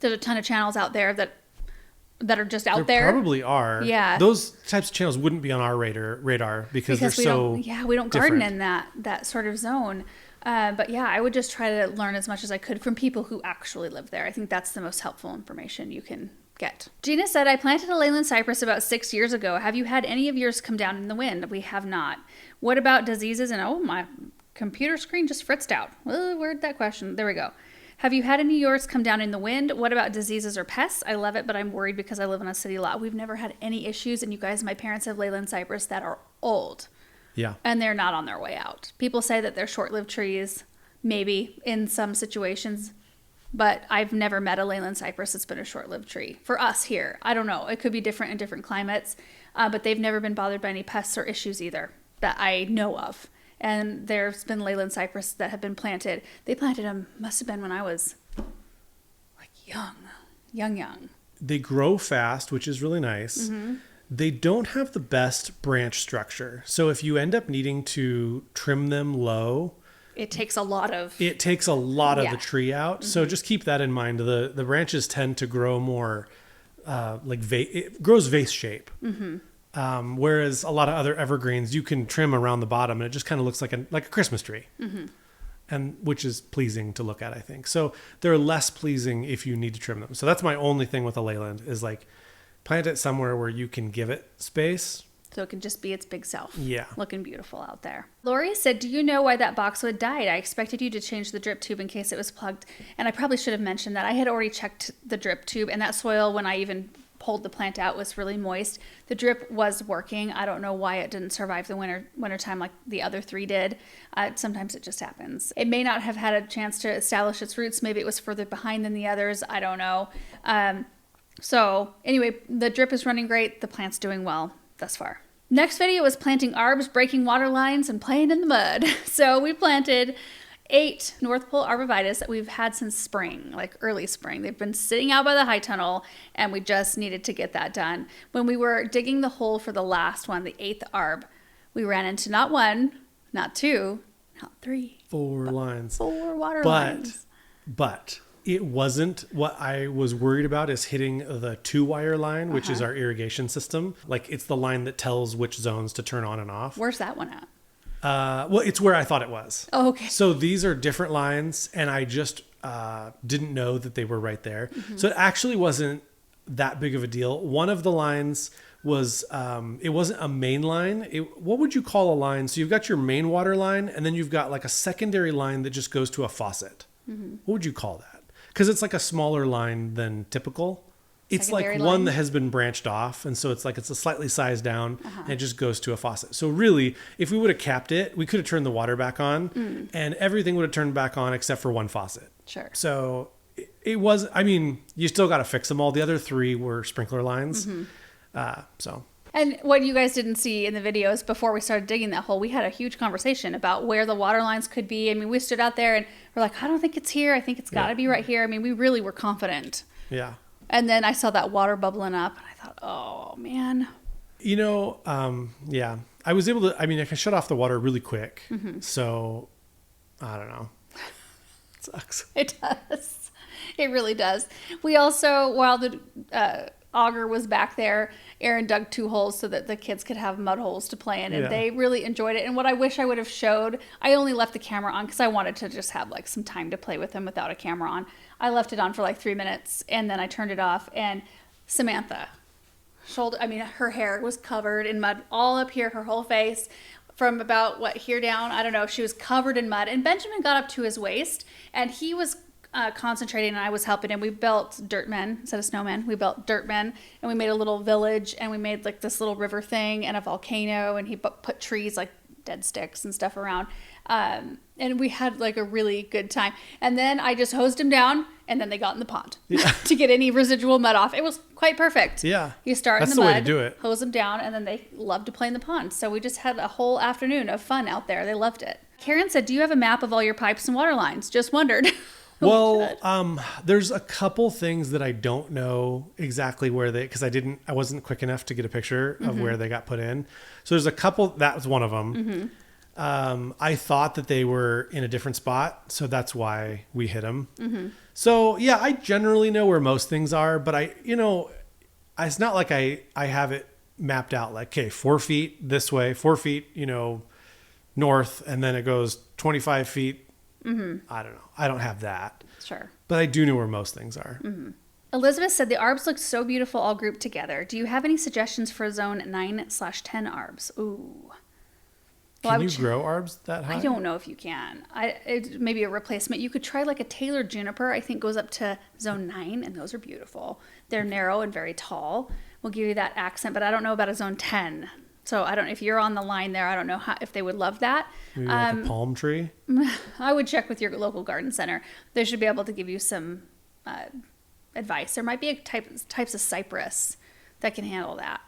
there's a ton of channels out there that are just out there. Probably are. Yeah. Those types of channels wouldn't be on our radar because they're so we don't garden different. in that sort of zone. But yeah, I would just try to learn as much as I could from people who actually live there. I think that's the most helpful information you can get. Gina said, I planted a Leyland cypress about 6 years ago. Have you had any of yours come down in the wind? We have not. What about diseases? And oh, my computer screen just fritzed out. Where'd that question? There we go. Have you had any of yours come down in the wind? What about diseases or pests? I love it, but I'm worried because I live in a city lot. We've never had any issues. And you guys, my parents have Leyland cypress that are old. Yeah. And they're not on their way out. People say that they're short-lived trees, maybe in some situations, but I've never met a Leyland cypress that's been a short-lived tree. For us here, I don't know. It could be different in different climates, but they've never been bothered by any pests or issues either that I know of. And there's been Leyland cypress that have been planted. They planted them, must have been when I was like young. They grow fast, which is really nice. Mm-hmm. They don't have the best branch structure. So if you end up needing to trim them low, It takes a lot of... it takes a lot of Yeah. the tree out. So just keep that in mind. The branches tend to grow more it grows vase shape. Whereas a lot of other evergreens, you can trim around the bottom and it just kind of looks like a Christmas tree. And which is pleasing to look at, I think. So they're less pleasing if you need to trim them. So that's my only thing with a Leyland is like plant it somewhere where you can give it space. So it can just be its big self. Yeah. Looking beautiful out there. Lori said, do you know why that boxwood died? I expected you to change the drip tube in case it was plugged. And I probably should have mentioned that. I had already checked the drip tube, and that soil, when I even pulled the plant out, was really moist. The drip was working. I don't know why it didn't survive the winter time like the other three did. Sometimes it just happens. It may not have had a chance to establish its roots. Maybe it was further behind than the others. I don't know. So anyway, the drip is running great. The plant's doing well thus far. Next video was planting arbs, breaking water lines, and playing in the mud. So we planted 8 North Pole arborvitae that we've had since spring, like early spring. They've been sitting out by the high tunnel, and we just needed to get that done. When we were digging the hole for the last one, the 8th arb, we ran into not 1, not 2, not 3, 4 lines. 4 water lines. But it wasn't what I was worried about is hitting the 2-wire line, which is our irrigation system. Like it's the line that tells which zones to turn on and off. Where's that one at? Well, it's where I thought it was. Oh, okay. So these are different lines, and I just didn't know that they were right there. So it actually wasn't that big of a deal. One of the lines was, it wasn't a main line. What would you call a line? So you've got your main water line, and then you've got like a secondary line that just goes to a faucet. What would you call that? Because it's like a smaller line than typical. It's like secondary one line? that has been branched off, and so it's a slightly sized down, and it just goes to a faucet. So really, if we would have capped it, we could have turned the water back on, and everything would have turned back on except for one faucet. Sure. So it was. I mean, you still got to fix them all. The other 3 were sprinkler lines. So And what you guys didn't see in the videos before we started digging that hole, we had a huge conversation about where the water lines could be. I mean, we stood out there and we're like, I don't think it's here. I think it's got to be right here. I mean, we really were confident. yeah. And then I saw that water bubbling up and I thought, oh man. You know, yeah, I was able to, I mean, I can shut off the water really quick. So I don't know. It sucks. It does. It really does. We also, while the auger was back there, Aaron dug 2 holes so that the kids could have mud holes to play in, and Yeah. they really enjoyed it. And what I wish I would have showed, I only left the camera on because I wanted to just have like some time to play with them without a camera on. I left it on for like 3 minutes and then I turned it off, and Samantha, her hair was covered in mud all up here, her whole face. From about here down, I don't know, she was covered in mud. And Benjamin got up to his waist and he was concentrating and I was helping him. We built dirt men instead of snowmen. We built dirt men and we made a little village and we made like this little river thing and a volcano, and he put trees like dead sticks and stuff around. And we had like a really good time. And then I just hosed him down and then they got in the pond to get any residual mud off. It was quite perfect. Yeah. You start That's in the the way mud, to do it. hose them down, and then they love to play in the pond. So we just had a whole afternoon of fun out there. They loved it. Karen said, do you have a map of all your pipes and water lines? Just wondered. Well, there's a couple things that I don't know exactly where because I wasn't quick enough to get a picture of where they got put in. So there's a couple, that was one of them. I thought that they were in a different spot, so that's why we hit them. So yeah, I generally know where most things are, but it's not like I have it mapped out like, okay, 4 feet this way, 4 feet, north, and then it goes 25 feet. I don't know. I don't have that. Sure. But I do know where most things are. Elizabeth said the arbs looked so beautiful all grouped together. Do you have any suggestions for zone 9/10 arbs? Ooh. Well, Can you grow arbs that high? I don't know if you can. Maybe a replacement. You could try like a Taylor juniper. I think goes up to zone 9, and those are beautiful. They're narrow and very tall. Will give you that accent, but I don't know about a zone 10. So I don't. If you're on the line there, I don't know if they would love that. Maybe like a palm tree. I would check with your local garden center. They should be able to give you some advice. There might be types of cypress that can handle that.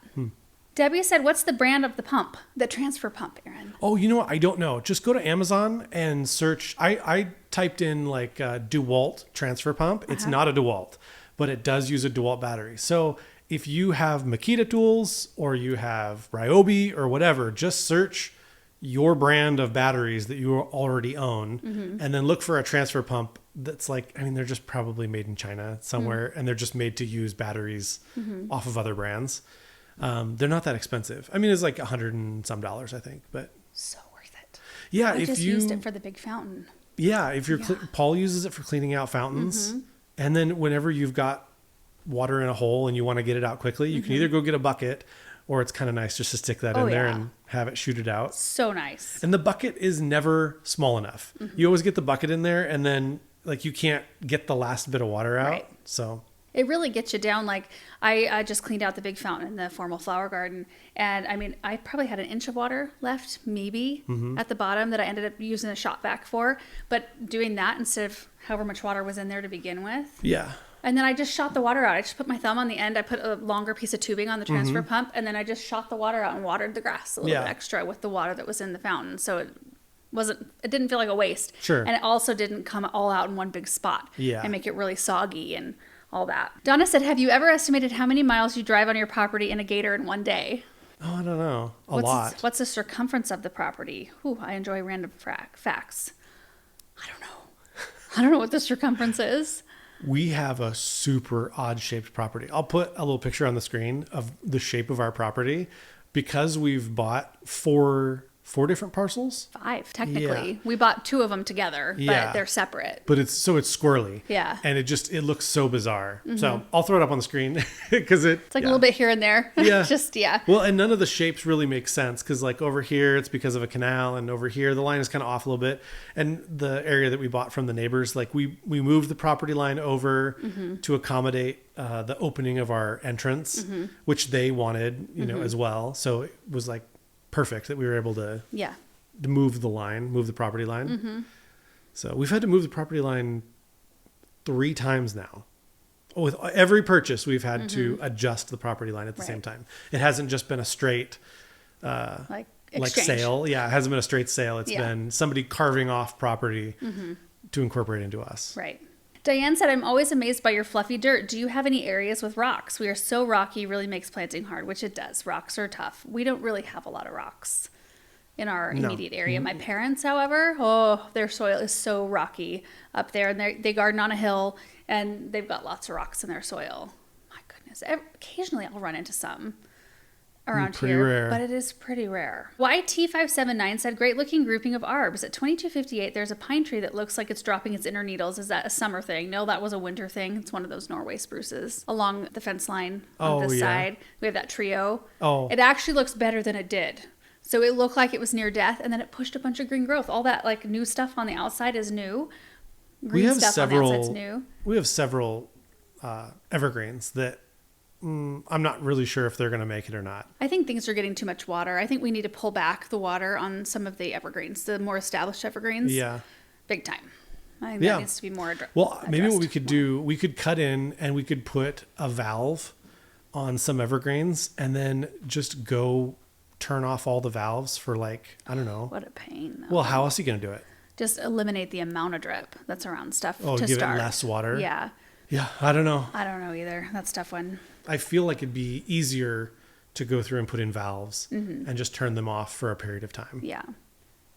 Debbie said, what's the brand of the pump, the transfer pump, Aaron? Oh, you know what? I don't know. Just go to Amazon and search. I typed in like DeWalt transfer pump. It's not a DeWalt, but it does use a DeWalt battery. So if you have Makita tools or you have Ryobi or whatever, just search your brand of batteries that you already own and then look for a transfer pump that's like, I mean, they're just probably made in China somewhere and they're just made to use batteries off of other brands. They're not that expensive. I mean, it's like $100 and some, I think, but So worth it. yeah, I just used it for the big fountain. Yeah, if you're Paul uses it for cleaning out fountains, and then whenever you've got water in a hole and you want to get it out quickly, you can either go get a bucket, or it's kind of nice just to stick that in there and have it shoot it out. So nice. And the bucket is never small enough. You always get the bucket in there, and then like you can't get the last bit of water out. Right. So It really gets you down. Like I just cleaned out the big fountain in the formal flower garden. And I mean, I probably had an inch of water left, maybe at the bottom that I ended up using a shop vac for. But doing that instead of however much water was in there to begin with. yeah. And then I just shot the water out. I just put my thumb on the end. I put a longer piece of tubing on the transfer pump. And then I just shot the water out and watered the grass a little bit extra with the water that was in the fountain. So it didn't feel like a waste. Sure. And it also didn't come all out in one big spot. Yeah. And make it really soggy and all that. Donna said, have you ever estimated how many miles you drive on your property in a Gator in one day? Oh, I don't know. A lot. What's the circumference of the property? Ooh, I enjoy random facts. I don't know. I don't know what the circumference is. We have a super odd shaped property. I'll put a little picture on the screen of the shape of our property because we've bought 4 4 different parcels. 5, technically. Yeah. We bought 2 of them together, but Yeah. they're separate. But it's squirrely. Yeah. And it looks so bizarre. So I'll throw it up on the screen because It's like a little bit here and there. Yeah. Just, yeah. Well, and none of the shapes really make sense because like over here it's because of a canal, and over here the line is kind of off a little bit. And the area that we bought from the neighbors, like we moved the property line over to accommodate the opening of our entrance, which they wanted, you know, as well. So it was like perfect that we were able to Yeah. move the property line. So we've had to move the property line 3 times now. With every purchase, we've had to adjust the property line at the same time. It hasn't just been a straight Like like exchange. sale. Yeah, it hasn't been a straight sale. It's Yeah. been somebody carving off property to incorporate into us. Right. Diane said, I'm always amazed by your fluffy dirt. Do you have any areas with rocks? We are so rocky, really makes planting hard, which it does. Rocks are tough. We don't really have a lot of rocks in our No. immediate area. My parents, however, oh, their soil is so rocky up there. And they garden on a hill, and they've got lots of rocks in their soil. My goodness. Occasionally I'll run into some around Pretty here, rare. but it is pretty rare. YT579 said, great looking grouping of arbs. At 2258, there's a pine tree that looks like it's dropping its inner needles. Is that a summer thing? No, that was a winter thing. It's one of those Norway spruces along the fence line on Oh, this yeah. side. We have that trio. Oh. It actually looks better than it did. So it looked like it was near death, and then it pushed a bunch of green growth. All that like new stuff on the outside is new. Green We have stuff on the outside's several. new. We have several evergreens that I'm not really sure if they're going to make it or not. I think things are getting too much water. I think we need to pull back the water on some of the evergreens, the more established evergreens. Yeah. Big time. I think Yeah. that needs to be more Well, maybe what we addressed could more. do, we could cut in and we could put a valve on some evergreens and then just go turn off all the valves for like, I don't know. What a pain. Though. Well, how else are you going to do it? Just eliminate the amount of drip that's around stuff Oh, to give start. it less water? Yeah. Yeah, I don't know. I don't know either. That's a tough one. I feel like it'd be easier to go through and put in valves Mm-hmm. and just turn them off for a period of time. Yeah.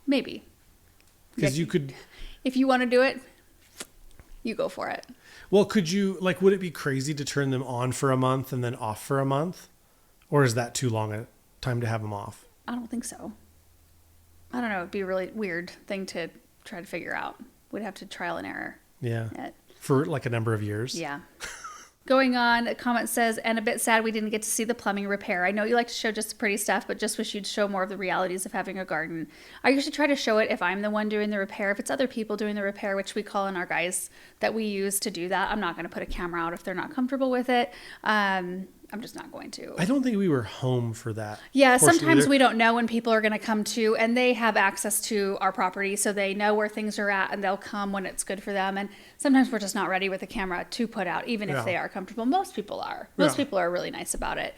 Maybe. Because Yeah. you could, If you want to do it, you go for it. well, could you, like, would it be crazy to turn them on for a month and then off for a month? Or is that too long a time to have them off? I don't think so. I don't know. It'd be a really weird thing to try to figure out. We'd have to trial and error Yeah. it. For like a number of years. Yeah. Going on, a comment says, and a bit sad we didn't get to see the plumbing repair. I know you like to show just the pretty stuff, but just wish you'd show more of the realities of having a garden. I usually try to show it if I'm the one doing the repair. If it's other people doing the repair, which we call in our guys that we use to do that, I'm not going to put a camera out if they're not comfortable with it. I'm just not going to. I don't think we were home for that. Yeah, portion sometimes either. we don't know when people are going to come to, and they have access to our property, so they know where things are at, and they'll come when it's good for them. And sometimes we're just not ready with the camera to put out, even Yeah. if they are comfortable. Most people are. Most Yeah. people are really nice about it.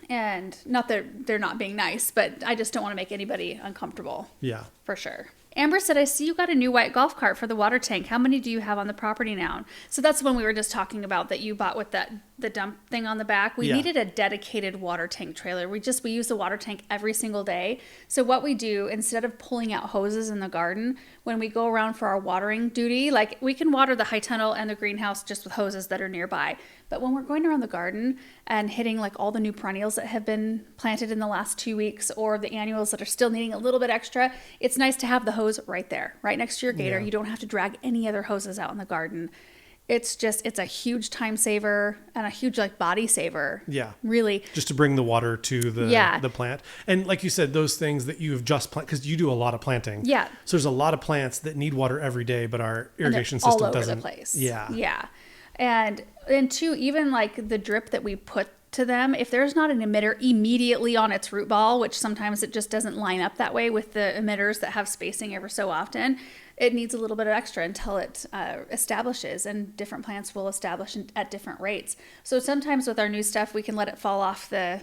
And not that they're not being nice, but I just don't want to make anybody uncomfortable, Yeah. for sure. Amber said, I see you got a new white golf cart for the water tank. How many do you have on the property now? So that's when we were just talking about that you bought with the dump thing on the back. We Yeah. needed a dedicated water tank trailer. We use the water tank every single day. So what we do, instead of pulling out hoses in the garden, when we go around for our watering duty, like we can water the high tunnel and the greenhouse just with hoses that are nearby. But when we're going around the garden and hitting like all the new perennials that have been planted in the last 2 weeks, or the annuals that are still needing a little bit extra, it's nice to have the hose right there, right next to your gator. Yeah. You don't have to drag any other hoses out in the garden. It's a huge time saver and a huge like body saver. Yeah. Really. Just to bring the water to the Yeah. the plant. And like you said, those things that you've just planted, because you do a lot of planting. Yeah. So there's a lot of plants that need water every day, but our And they're irrigation all system over doesn't. the place. Yeah. Yeah. And two, even like the drip that we put to them, if there's not an emitter immediately on its root ball, which sometimes it just doesn't line up that way with the emitters that have spacing ever so often, it needs a little bit of extra until it establishes, and different plants will establish at different rates. So sometimes with our new stuff, we can let it fall off the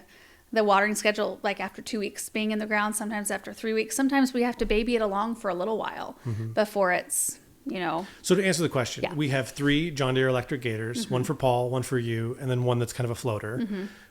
watering schedule, like after 2 weeks being in the ground, sometimes after 3 weeks. Sometimes we have to baby it along for a little while before it's, So to answer the question, Yeah. we have 3 John Deere electric gators, one for Paul, one for you, and then one that's kind of a floater.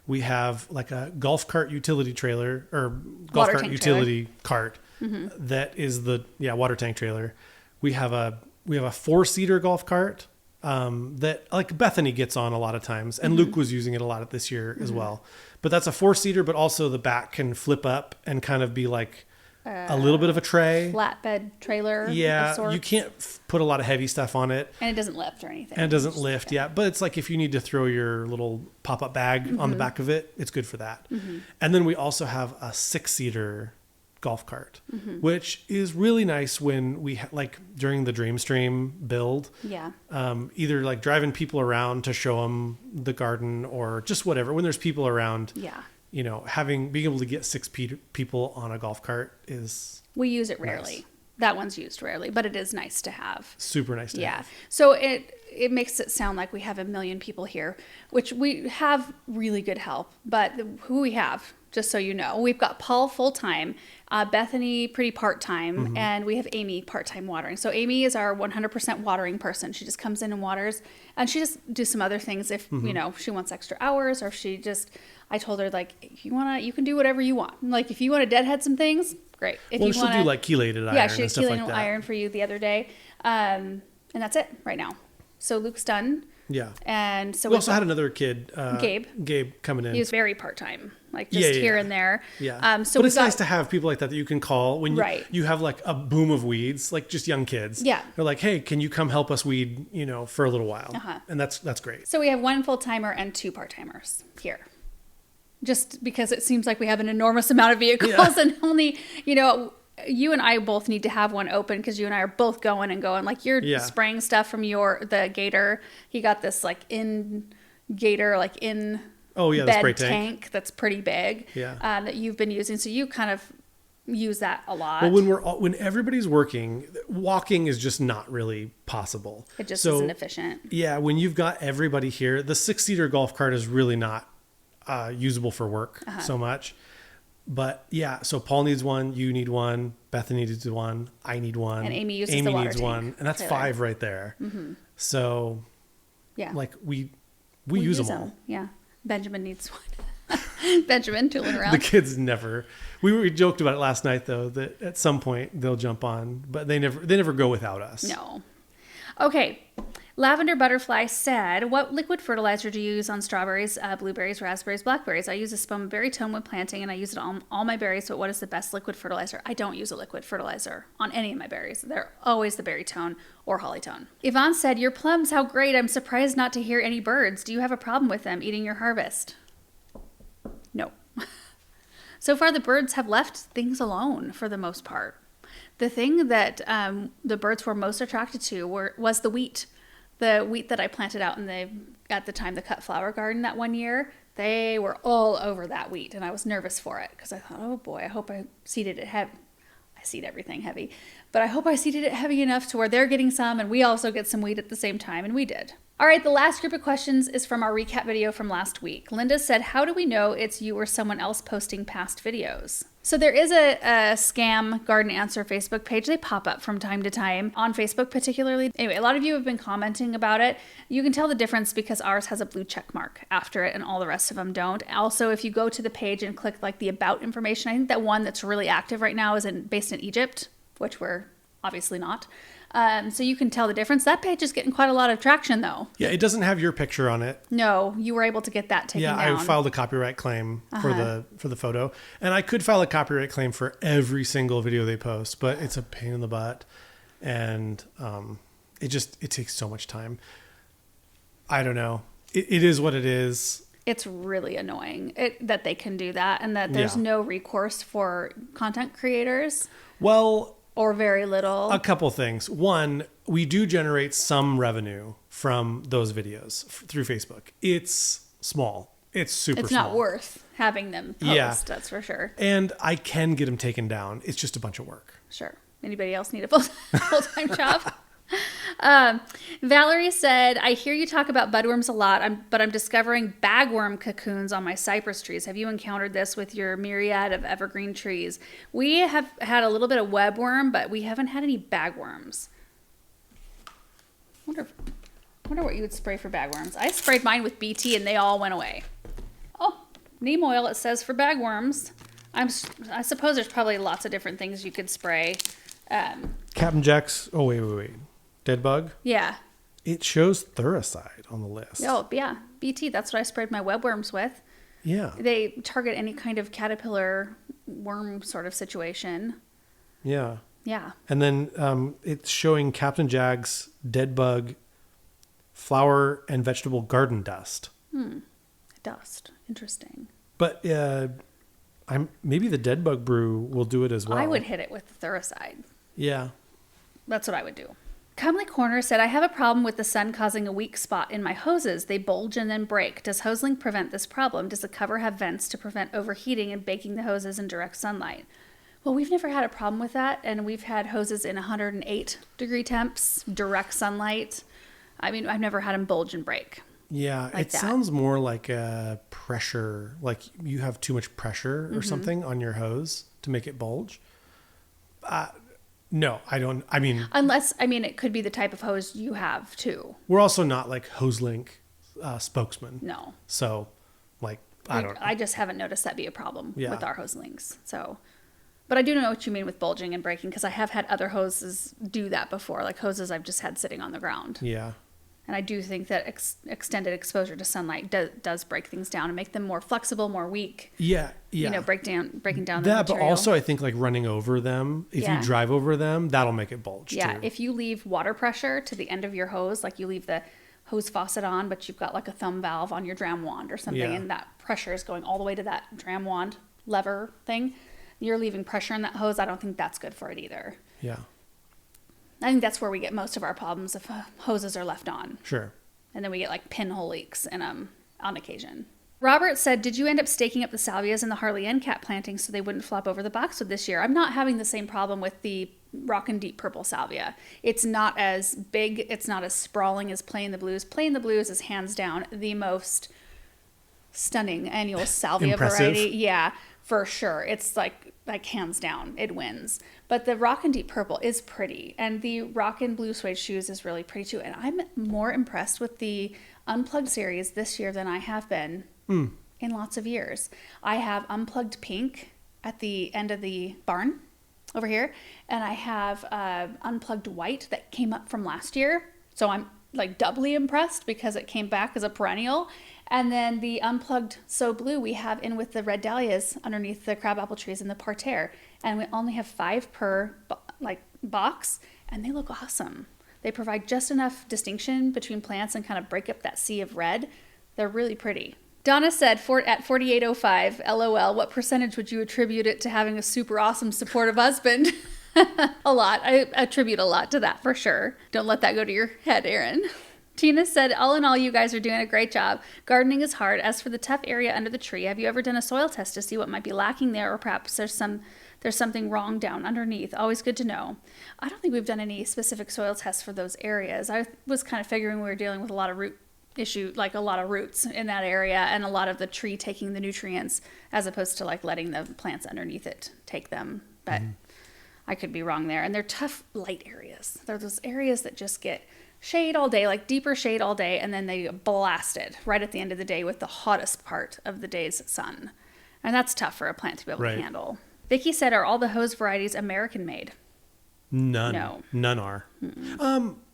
We have like a golf cart utility trailer or golf Water cart tank utility cart that is the water tank trailer. We have a 4-seater golf cart that like Bethany gets on a lot of times, and Luke was using it a lot this year as well. But that's a 4-seater, but also the back can flip up and kind of be like a little bit of a tray. Flatbed trailer. of Yeah, sorts. you can't put a lot of heavy stuff on it. And it doesn't lift or anything. And it doesn't lift, yeah. But it's like if you need to throw your little pop-up bag on the back of it, it's good for that. And then we also have a 6-seater golf cart, which is really nice when we like during the Dreamstream build. Yeah. Either like driving people around to show them the garden or just whatever. When there's people around, Yeah. you know, being able to get 6 people on a golf cart is We use it rarely. Nice. That one's used rarely, but it is nice to have. super nice to Yeah. have. So it makes it sound like we have a million people here, which we have really good help. But who we have, just so you know, we've got Paul full-time, Bethany pretty part-time, and we have Amy part-time watering. So Amy is our 100% watering person. She just comes in and waters, and she just do some other things if, you know, she wants extra hours, or if she just, I told her, like, if you want to, you can do whatever you want. Like, if you want to deadhead some things, great. If Well, you she'll wanna, do like chelated iron yeah, she and did stuff like chelated that. iron for you the other day. And that's it right now. So Luke's done. Yeah. And so We also had another kid, Gabe coming in. he was very part-time, like just here and there. Yeah. So but we it's got, nice to have people like that you can call when Right. you have like a boom of weeds, like just young kids. Yeah. They're like, hey, can you come help us weed, you know, for a little while? And that's great. so we have 1 full-timer and 2 part-timers here. Just because it seems like we have an enormous amount of vehicles and only, you know, you and I both need to have one open because you and I are both going. Like you're spraying stuff from the Gator. He got this like in Gator, like in the bed spray tank that's pretty big. Yeah. That you've been using. So you kind of use that a lot. Well, when everybody's working, walking is just not really possible. It just isn't efficient. Yeah. When you've got everybody here, the 6-seater golf cart is really not usable for work so much. But yeah, so Paul needs one, you need one, Bethany needs one, I need one, and Amy uses the water needs tank one, and that's trailer. 5 right there. So Yeah. like we use them all. Yeah. Benjamin needs one. Benjamin tooling around. The kids never. We joked about it last night though that at some point they'll jump on, but they never go without us. No. Okay. Lavender Butterfly said, what liquid fertilizer do you use on strawberries, blueberries, raspberries, blackberries? I use a Spum Berry Tone when planting, and I use it on all my berries, but what is the best liquid fertilizer? I don't use a liquid fertilizer on any of my berries. They're always the Berry Tone or Holly Tone. Yvonne said, your plums, how great. I'm surprised not to hear any birds. Do you have a problem with them eating your harvest? No. So far, the birds have left things alone for the most part. The thing that the birds were most attracted to was the wheat. The wheat that I planted out at the time, the cut flower garden that one year, they were all over that wheat. And I was nervous for it because I thought, oh boy, I hope I seeded it heavy. I seed everything heavy. But I hope I seeded it heavy enough to where they're getting some and we also get some wheat at the same time. And we did. All right, the last group of questions is from our recap video from last week. Linda said, how do we know it's you or someone else posting past videos? So there is a Scam Garden Answer Facebook page. They pop up from time to time on Facebook particularly. Anyway, a lot of you have been commenting about it. You can tell the difference because ours has a blue check mark after it and all the rest of them don't. Also, if you go to the page and click like the about information, I think that one that's really active right now is based in Egypt, which we're obviously not. So you can tell the difference. That page is getting quite a lot of traction though. Yeah, it doesn't have your picture on it. No, you were able to get that taken down. Yeah, I filed a copyright claim for the photo, and I could file a copyright claim for every single video they post, but it's a pain in the butt, and it takes so much time. I don't know. It is what it is. It's really annoying that they can do that, and that there's no recourse for content creators. Well, or very little. A couple things. One, we do generate some revenue from those videos through Facebook. It's small. It's super small. It's not worth having them post, that's for sure. And I can get them taken down. It's just a bunch of work. Sure. Anybody else need a full-time job? Valerie said, I hear you talk about budworms a lot, but I'm discovering bagworm cocoons on my cypress trees. Have you encountered this with your myriad of evergreen trees? We have had a little bit of webworm, but we haven't had any bagworms. Wonder what you would spray for bagworms. I sprayed mine with BT and they all went away. Oh, neem oil, it says for bagworms. I suppose there's probably lots of different things you could spray. Captain Jack's. Oh, wait. Dead bug? Yeah. It shows Thuricide on the list. Oh, yeah. BT, that's what I sprayed my webworms with. Yeah. They target any kind of caterpillar worm sort of situation. Yeah. Yeah. And then it's showing Captain Jack's dead bug, flower, and vegetable garden dust. Dust. Interesting. But maybe the dead bug brew will do it as well. I would hit it with the Thuricide. Yeah. That's what I would do. Comely Corner said, I have a problem with the sun causing a weak spot in my hoses. They bulge and then break. Does HoseLink prevent this problem? Does the cover have vents to prevent overheating and baking the hoses in direct sunlight? Well, we've never had a problem with that, and we've had hoses in 108 degree temps, direct sunlight. I mean, I've never had them bulge and break. Yeah, like it that. sounds more like a pressure, like you have too much pressure or something on your hose to make it bulge. No, I don't. I mean, Unless, it could be the type of hose you have, too. we're also not like HoseLink spokesman. No. So, like, I don't know. I just haven't noticed that be a problem Yeah. with our hose links. So, but I do know what you mean with bulging and breaking because I have had other hoses do that before, like hoses I've just had sitting on the ground. Yeah. And I do think that extended exposure to sunlight does break things down and make them more flexible, more weak. Yeah. Yeah. Breaking down the that, material. but also I think like running over them, if Yeah. you drive over them, that'll make it bulge Yeah, too. if you leave water pressure to the end of your hose, like you leave the hose faucet on, but you've got like a thumb valve on your dram wand or something, Yeah. and that pressure is going all the way to that dram wand lever thing, you're leaving pressure in that hose. I don't think that's good for it either. Yeah. I think that's where we get most of our problems if hoses are left on. Sure. And then we get like pinhole leaks in on occasion. Robert said, did you end up staking up the salvias and the Harley End Cap plantings so they wouldn't flop over the boxwood this year? I'm not having the same problem with the Rockin' Deep Purple salvia. It's not as big, it's not as sprawling as Play in the Blues. Play in the Blues is hands down the most stunning annual salvia Impressive. variety. Yeah, for sure. It's like hands down, it wins. But the Rockin' Deep Purple is pretty, and the Rockin' Blue Suede Shoes is really pretty too. And I'm more impressed with the Unplugged series this year than I have been in lots of years. I have Unplugged Pink at the end of the barn over here, and I have Unplugged White that came up from last year. So I'm like doubly impressed because it came back as a perennial. And then the Unplugged So Blue we have in with the red dahlias underneath the crabapple trees in the parterre. And we only have 5 per box, and they look awesome. They provide just enough distinction between plants and kind of break up that sea of red. They're really pretty. Donna said, at 4805, LOL, what percentage would you attribute it to having a super awesome supportive husband? A lot. I attribute a lot to that for sure. Don't let that go to your head, Erin. Tina said, all in all, you guys are doing a great job. Gardening is hard. As for the tough area under the tree, have you ever done a soil test to see what might be lacking there, or perhaps there's something wrong down underneath? Always good to know. I don't think we've done any specific soil tests for those areas. I was kind of figuring we were dealing with a lot of a lot of roots in that area and a lot of the tree taking the nutrients as opposed to like letting the plants underneath it take them. But I could be wrong there. And they're tough light areas. They're those areas that just get shade all day, like deeper shade all day, and then they get blasted right at the end of the day with the hottest part of the day's sun. And that's tough for a plant to be able Right. to handle. Vicky said, are all the hose varieties American made? None. No. None are.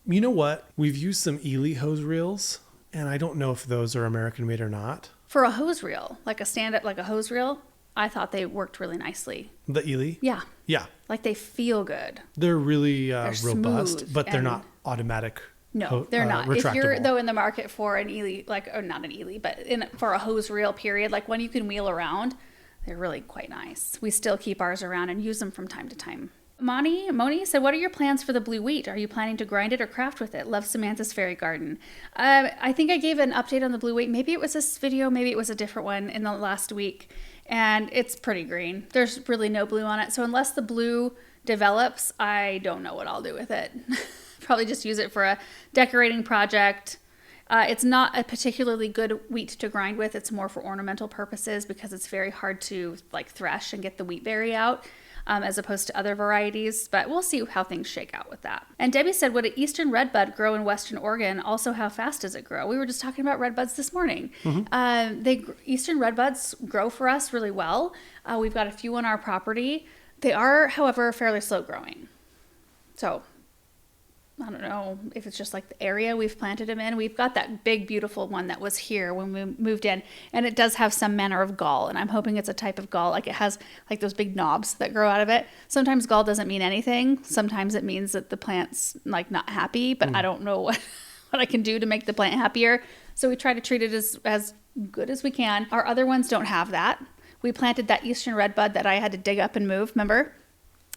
You know what? We've used some Ely hose reels, and I don't know if those are American made or not. For a hose reel, like a stand-up, like a hose reel, I thought they worked really nicely. The Ely? Yeah, Yeah. like they feel good. They're really They're robust, smooth but they're and- not automatic. No, they're not. If you're retractable. though in the market for an Ely, or not an Ely, but for a hose reel period, like one you can wheel around, they're really quite nice. We still keep ours around and use them from time to time. Moni said, what are your plans for the blue wheat? Are you planning to grind it or craft with it? Love Samantha's Fairy Garden. I think I gave an update on the blue wheat. Maybe it was this video, maybe it was a different one in the last week. And it's pretty green. There's really no blue on it. So unless the blue develops, I don't know what I'll do with it. Probably just use it for a decorating project. It's not a particularly good wheat to grind with. It's more for ornamental purposes because it's very hard to thresh and get the wheat berry out as opposed to other varieties. But we'll see how things shake out with that. And Debbie said, would an eastern redbud grow in Western Oregon? Also, how fast does it grow? We were just talking about redbuds this morning. Eastern redbuds grow for us really well. We've got a few on our property. They are, however, fairly slow growing. So I don't know if it's just like the area we've planted them in. We've got that big, beautiful one that was here when we moved in, and it does have some manner of gall, and I'm hoping it's a type of gall. Like it has like those big knobs that grow out of it. Sometimes gall doesn't mean anything. Sometimes it means that the plant's like not happy, but I don't know what I can do to make the plant happier. So we try to treat it as good as we can. Our other ones don't have that. We planted that Eastern Redbud that I had to dig up and move. Remember?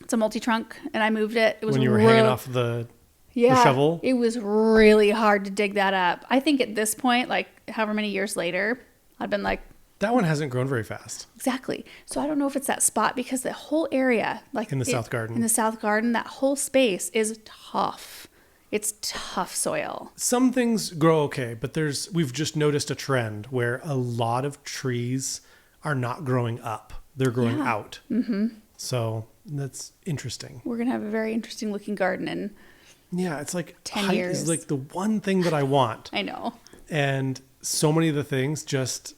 It's a multi-trunk, and I moved it. It was when you were hanging off the shovel. It was really hard to dig that up. I think at this point, like however many years later, I've been like, that one hasn't grown very fast. exactly. So I don't know if it's that spot because the whole area, like In the South Garden. in the South Garden, that whole space is tough. It's tough soil. Some things grow okay, but we've just noticed a trend where a lot of trees are not growing up. They're growing out. Mm-hmm. So that's interesting. We're going to have a very interesting looking garden in Yeah, it's like 10 height years. is like the one thing that I want. I know. And so many of the things They're just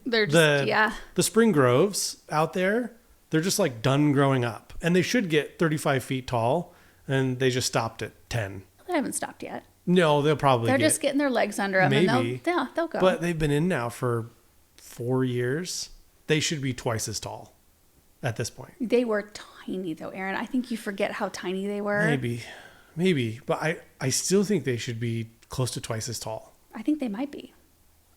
they're just, the spring groves out there, they're just like done growing up. And they should get 35 feet tall, and they just stopped at 10. They haven't stopped yet. No, they'll probably They're just getting their legs under them. Maybe. And they'll go. But they've been in now for 4 years. They should be twice as tall at this point. They were tiny though, Aaron. I think you forget how tiny they were. Maybe. But I still think they should be close to twice as tall. I think they might be.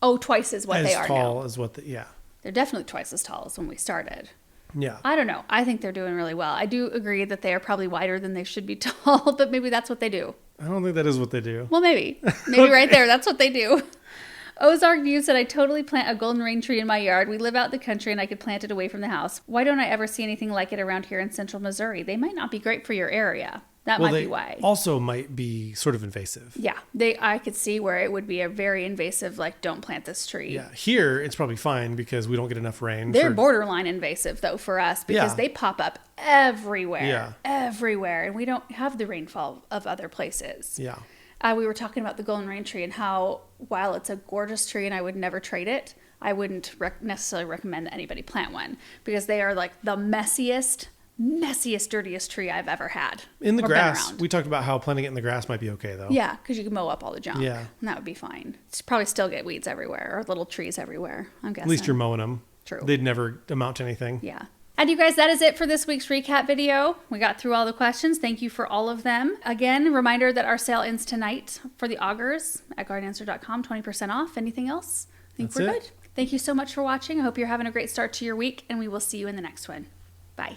Oh, twice as what they are As tall now. as what yeah. They're definitely twice as tall as when we started. Yeah. I don't know. I think they're doing really well. I do agree that they are probably wider than they should be tall, but maybe that's what they do. I don't think that is what they do. Well, maybe. Maybe right there. That's what they do. Ozark View said, I totally plant a golden rain tree in my yard. We live out in the country and I could plant it away from the house. Why don't I ever see anything like it around here in central Missouri? They might not be great for your area. That might be why. Also might be sort of invasive. Yeah. I could see where it would be a very invasive, like, don't plant this tree. Yeah. Here, it's probably fine because we don't get enough rain. They're borderline invasive, though, for us because they pop up everywhere. Yeah. Everywhere. And we don't have the rainfall of other places. Yeah. We were talking about the golden rain tree and how, while it's a gorgeous tree and I would never trade it, I wouldn't necessarily recommend that anybody plant one because they are like the messiest, dirtiest tree I've ever had. In the or grass, been around. we talked about how planting it in the grass might be okay, though. Yeah, because you can mow up all the junk. Yeah. And that would be fine. It's probably still get weeds everywhere or little trees everywhere, I'm guessing. At least you're mowing them. True. They'd never amount to anything. Yeah. And you guys, that is it for this week's recap video. We got through all the questions. Thank you for all of them. Again, reminder that our sale ends tonight for the augers at gardenanswer.com, 20% off. Anything else? I think That's we're it. good. Thank you so much for watching. I hope you're having a great start to your week, and we will see you in the next one. Bye.